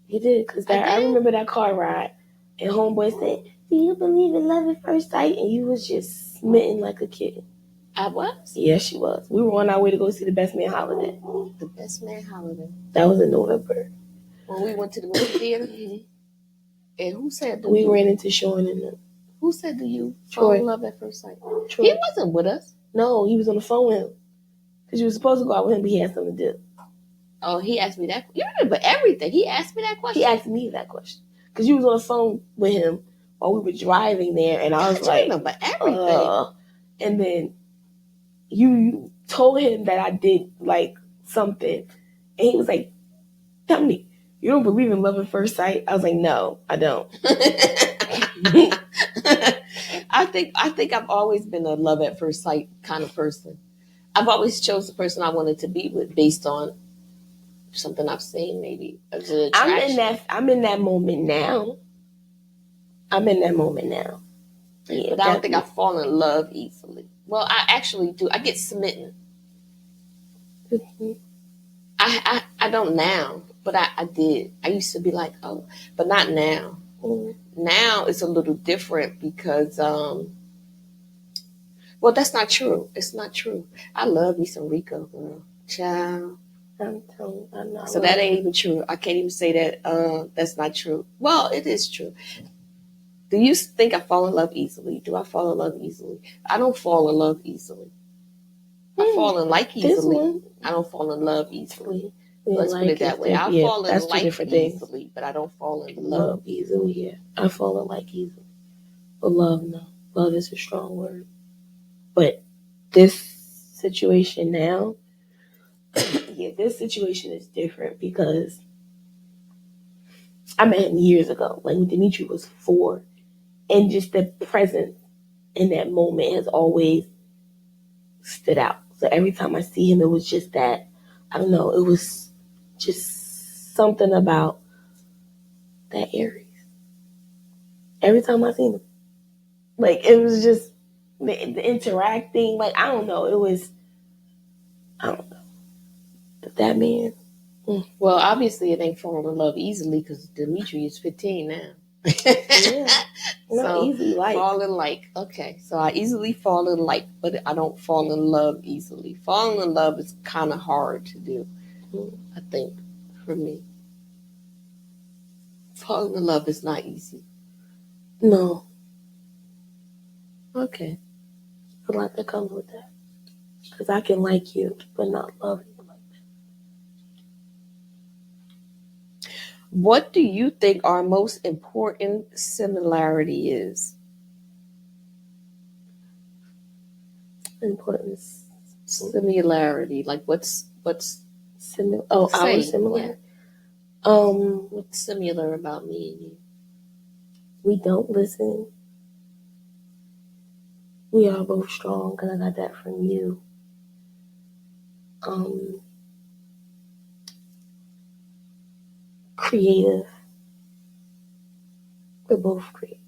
You did. Because I remember that car ride, and homeboy said, do you believe in love at first sight? And you was just smitten like a kid. I was? Yes, she was. We were on our way to go see the Best Man Holiday. The Best Man Holiday. That was in November. When we went to the movie theater? And who said we ran into Sean and them. Who said do you fall in love at first sight? Troy. He wasn't with us. No, he was on the phone with him. Because you were supposed to go out with him, but he had something to do. Oh, he asked me that. You remember everything. He asked me that question. He asked me that question. Because you was on the phone with him while we were driving there, and I was like, remember everything. And then you told him that I did like something, and he was like, Dominique, you don't believe in love at first sight? I was like, no, I don't. I think I've always been a love at first sight kind of person. I've always chose the person I wanted to be with based on something I've seen, maybe. I'm in that moment now. Yeah, but I don't think I fall in love easily. Well, I actually do. I get smitten. Mm-hmm. I don't now, but I did. I used to be like, oh, but not now. Mm-hmm. Now it's a little different because, well, that's not true. It's not true. I love me some Rico, girl. Child. So that ain't even true. I can't even say that that's not true. Well, it is true. Do you think I fall in love easily? Do I fall in love easily? I don't fall in love easily. I fall in like easily. I don't fall in love easily. Let's put it that way. I fall in like easily, but I don't fall in love easily. Yeah, I fall in like easily. But love, no. Love is a strong word. But this situation now, this situation is different because I met him years ago. Like when Dimitri was 4, And just the presence in that moment has always stood out. So every time I see him, it was just that, I don't know, it was just something about that Aries. Every time I seen him. Like, it was just the interacting. Like, I don't know. It was, I don't know. But that man. Well, obviously it ain't falling in love easily because Dimitri is 15 now. Yeah. Not So easily like. fall in like, okay. So I easily fall in like, but I don't fall in love easily. Falling in love is kind of hard to do, I think, for me. Falling in love is not easy. No. Okay. A lot that comes with that. Because I can like you, but not love you like that. What do you think our most important similarity is? Importance. Similarity. Like what's similar? Oh, our similar. Yeah. What's similar about me and you? We don't listen. We are both strong, because I got that from you. Creative. We're both creative.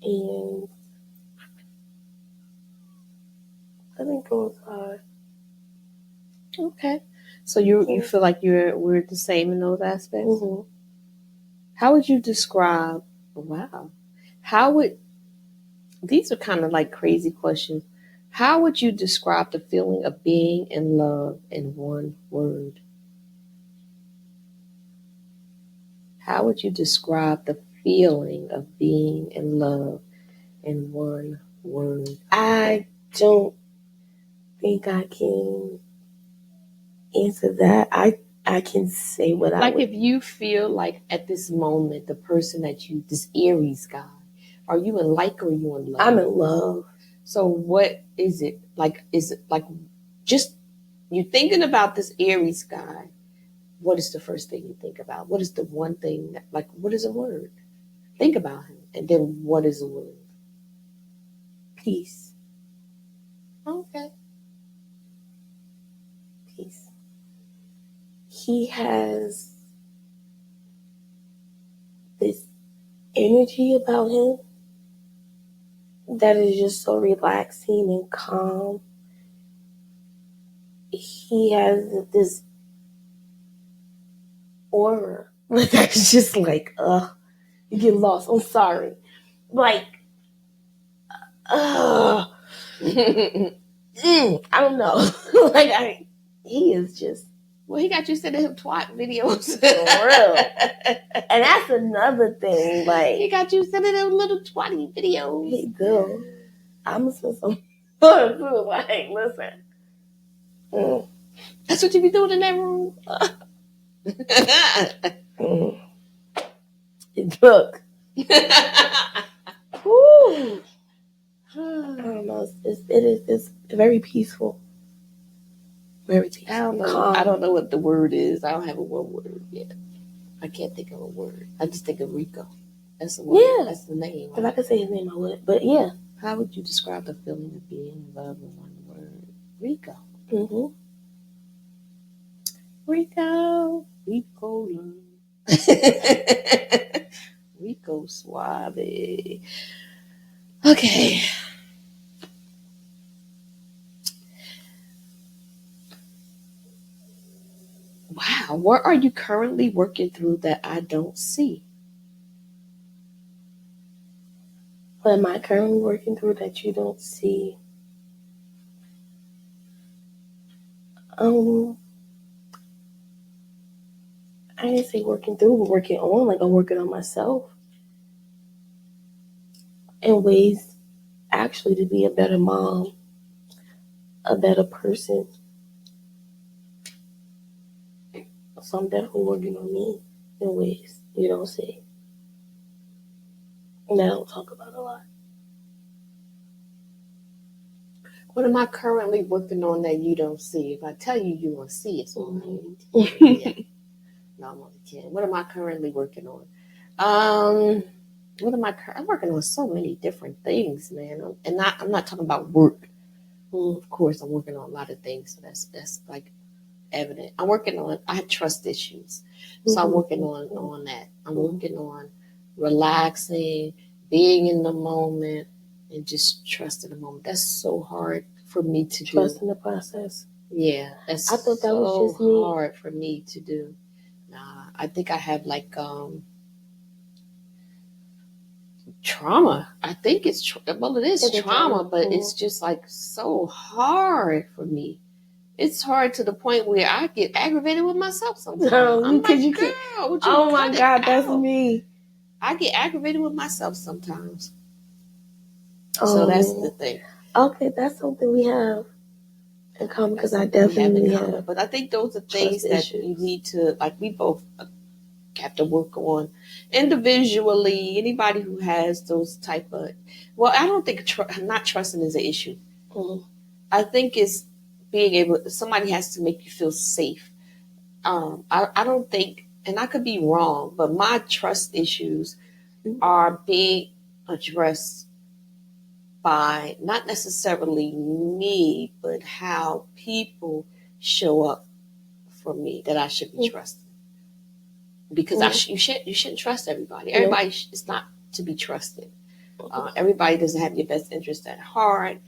And I think those are. Okay. So you feel like we're the same in those aspects? Mm-hmm. How would you describe, wow. These are kind of like crazy questions. How would you describe the feeling of being in love in one word? How would you describe the feeling of being in love in one word? I don't think I can answer that. I can say what I like. If you feel like at this moment, the person that you, this Aries guy, are you in like or are you in love? I'm in love. So what is it? Like, is it like just you thinking about this Aries guy? What is the first thing you think about? What is the one thing that, like, what is a word? Think about him. And then what is a word? Peace. Okay. Peace. He has this energy about him that is just so relaxing and calm. He has this aura that's just like, you get lost. I'm sorry. Like, I don't know. He is just. Well, he got you sending him twat videos. For real. And that's another thing. Like, he got you sending him little twatty videos. He do. I'm gonna send some photos too. Like, listen. That's what you be doing in that room. Look. Woo. I don't know. It's very peaceful. Very peaceful. I don't know. Calm. I don't know what the word is. I don't have a one word yet. I can't think of a word. I just think of Rico. That's the word. Yeah. That's the name. If I could say his name, I would. But yeah. How would you describe the feeling of being in love in one word? Rico. Mm-hmm. Rico. Rico Suave. Okay. Wow. What are you currently working through that I don't see? What am I currently working through that you don't see? I didn't say working through, but working on. Like, I'm working on myself in ways actually to be a better mom, a better person. So I'm definitely working on me in ways you don't see. And I don't talk about a lot. What am I currently working on that you don't see? If I tell you, you won't see it. So yeah. No, I'm only kidding. What am I currently working on? what am I'm working on so many different things, man. And I'm not talking about work. Of course, I'm working on a lot of things. So that's like evident. I have trust issues. So I'm working on that. I'm working on relaxing, being in the moment, and just trusting the moment. That's so hard for me to do. Trusting the process. Yeah, that's I thought that so was just me. hard for me to do. I think I have like trauma. I think it's it is trauma, but it's just like so hard for me. It's hard to the point where I get aggravated with myself sometimes. I'm like, girl, oh my God, that's me. I get aggravated with myself sometimes. So that's the thing. Okay, that's something we have in common because I definitely have. But I think those are things that you need to, like, we both have to work on individually. Anybody who has those type of, well, I don't think not trusting is an issue. I think it's being able, somebody has to make you feel safe. I don't think, and I could be wrong, but my trust issues are being addressed by not necessarily me, but how people show up for me that I should be trusted. Because you shouldn't trust everybody. Everybody is not to be trusted. Everybody doesn't have your best interest at heart.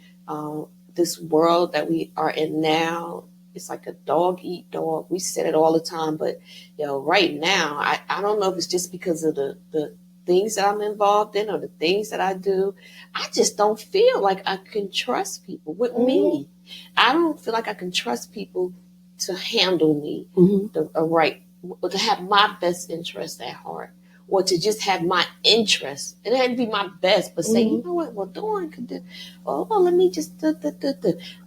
This world that we are in now, it's like a dog eat dog. We said it all the time, but right now, I don't know if it's just because of the things that I'm involved in or the things that I do. I just don't feel like I can trust people with me. I don't feel like I can trust people to handle me right, or to have my best interest at heart, or to just have my interest. It had to be my best, but say, you know what, well, Dawn could do, let me just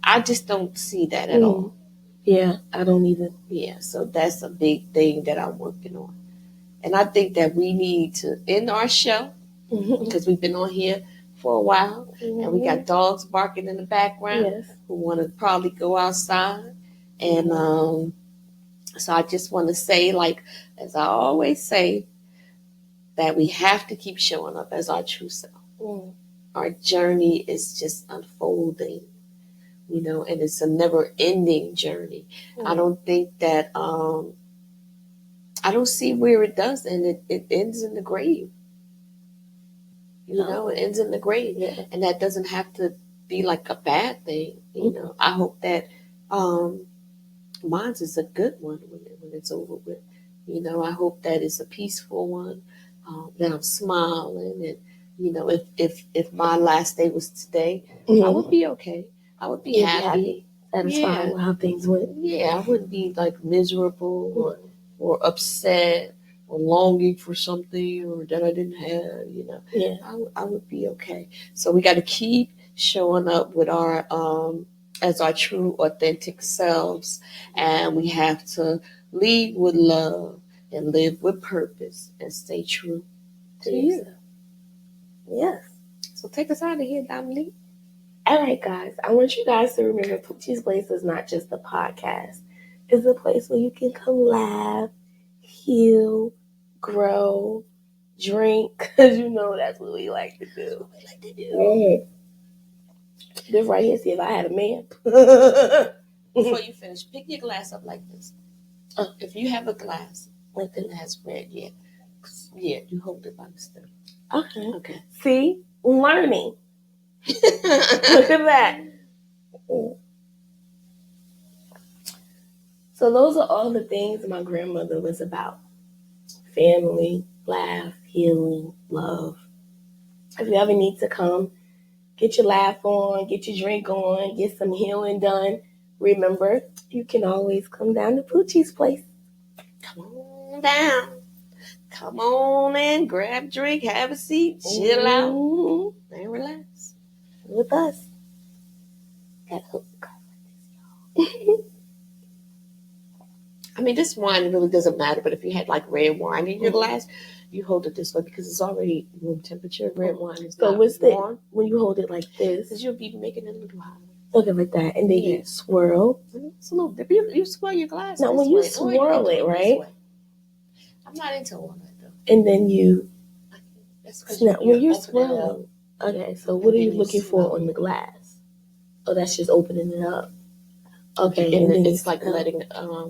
I just don't see that at all. Yeah, I don't either. Yeah, so that's a big thing that I'm working on. And I think that we need to end our show, because we've been on here for a while, and we got dogs barking in the background who want to probably go outside. And so I just want to say, like, as I always say, that we have to keep showing up as our true self. Our journey is just unfolding, and it's a never-ending journey. I don't think that, I don't see where it does, and it ends in the grave. It ends in the grave, and that doesn't have to be like a bad thing. I hope that mine is a good one when it's over with. I hope that it's a peaceful one, that I'm smiling, and if my last day was today, I would be okay. I would be happy, satisfied with how things went. Yeah, I wouldn't be like miserable or upset or longing for something or that I didn't have. I would be okay. So we got to keep showing up with our as our true, authentic selves, and we have to lead with love and live with purpose and stay true to you. Yes. So take us out of here, Dominique. All right, guys. I want you guys to remember Poochie's Place is not just a podcast. It's a place where you can come laugh, heal, grow, drink, because that's what we like to do. This right here, see if I had a man. Before you finish, pick your glass up like this. If you have a glass like that has red, you hold it by the stem. Okay. See? Learning. Look at that. So those are all the things my grandmother was about. Family, laugh, healing, love. If you ever need to come, get your laugh on, get your drink on, get some healing done, remember, you can always come down to Poochie's Place. Come on down. Come on in, grab a drink, have a seat, chill out, and relax. With us. Gotta hold the cup like this, y'all. I mean, this wine really doesn't matter, but if you had like red wine in your glass, you hold it this way because it's already room temperature. Red wine is not warm. When you hold it like this, because you'll be making it a little hot. Okay, like that, and then you swirl. It's a little different. You swirl your glass. Now, when you swirl it, right? I'm not into all that though. And then you Now, when you're swirling, okay, so what are you looking for on the glass? Oh, that's just opening it up. Okay, and then it's like letting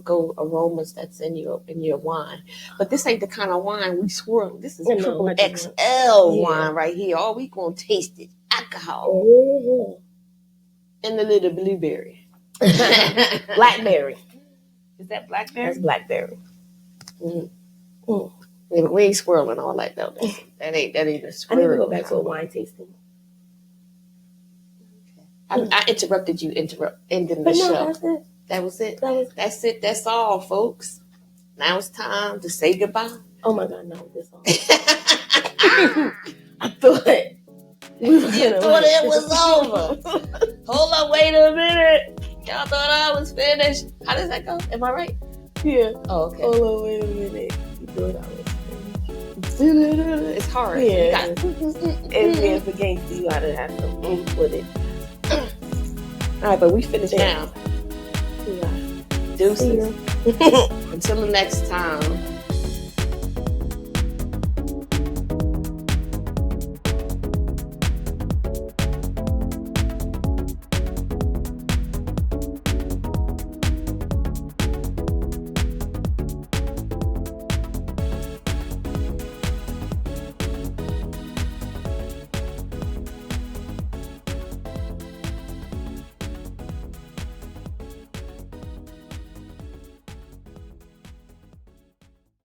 go aromas that's in your wine. But this ain't the kind of wine we swirl. This is triple XL wine right here. All we gonna taste is alcohol. Oh. And the little blueberry. Blackberry. Is that blackberry? That's blackberry. Mm. Mm. Yeah, but we ain't swirling all that though. That ain't a swirl. I need to go back to a wine tasting. I interrupted you ending the show. That's it. That was it. That's it. That's all, folks. Now it's time to say goodbye. Oh my God, no, this all. I thought it was over. Hold up, wait a minute. Y'all thought I was finished. How does that go? Am I right? Yeah. Oh, okay. Hold on, wait a minute. You thought I was finished. It's hard. Yeah. It's a gangster. You gotta have some oomph with it. All right, but we finished now. Yeah. Deuces. Until the next time.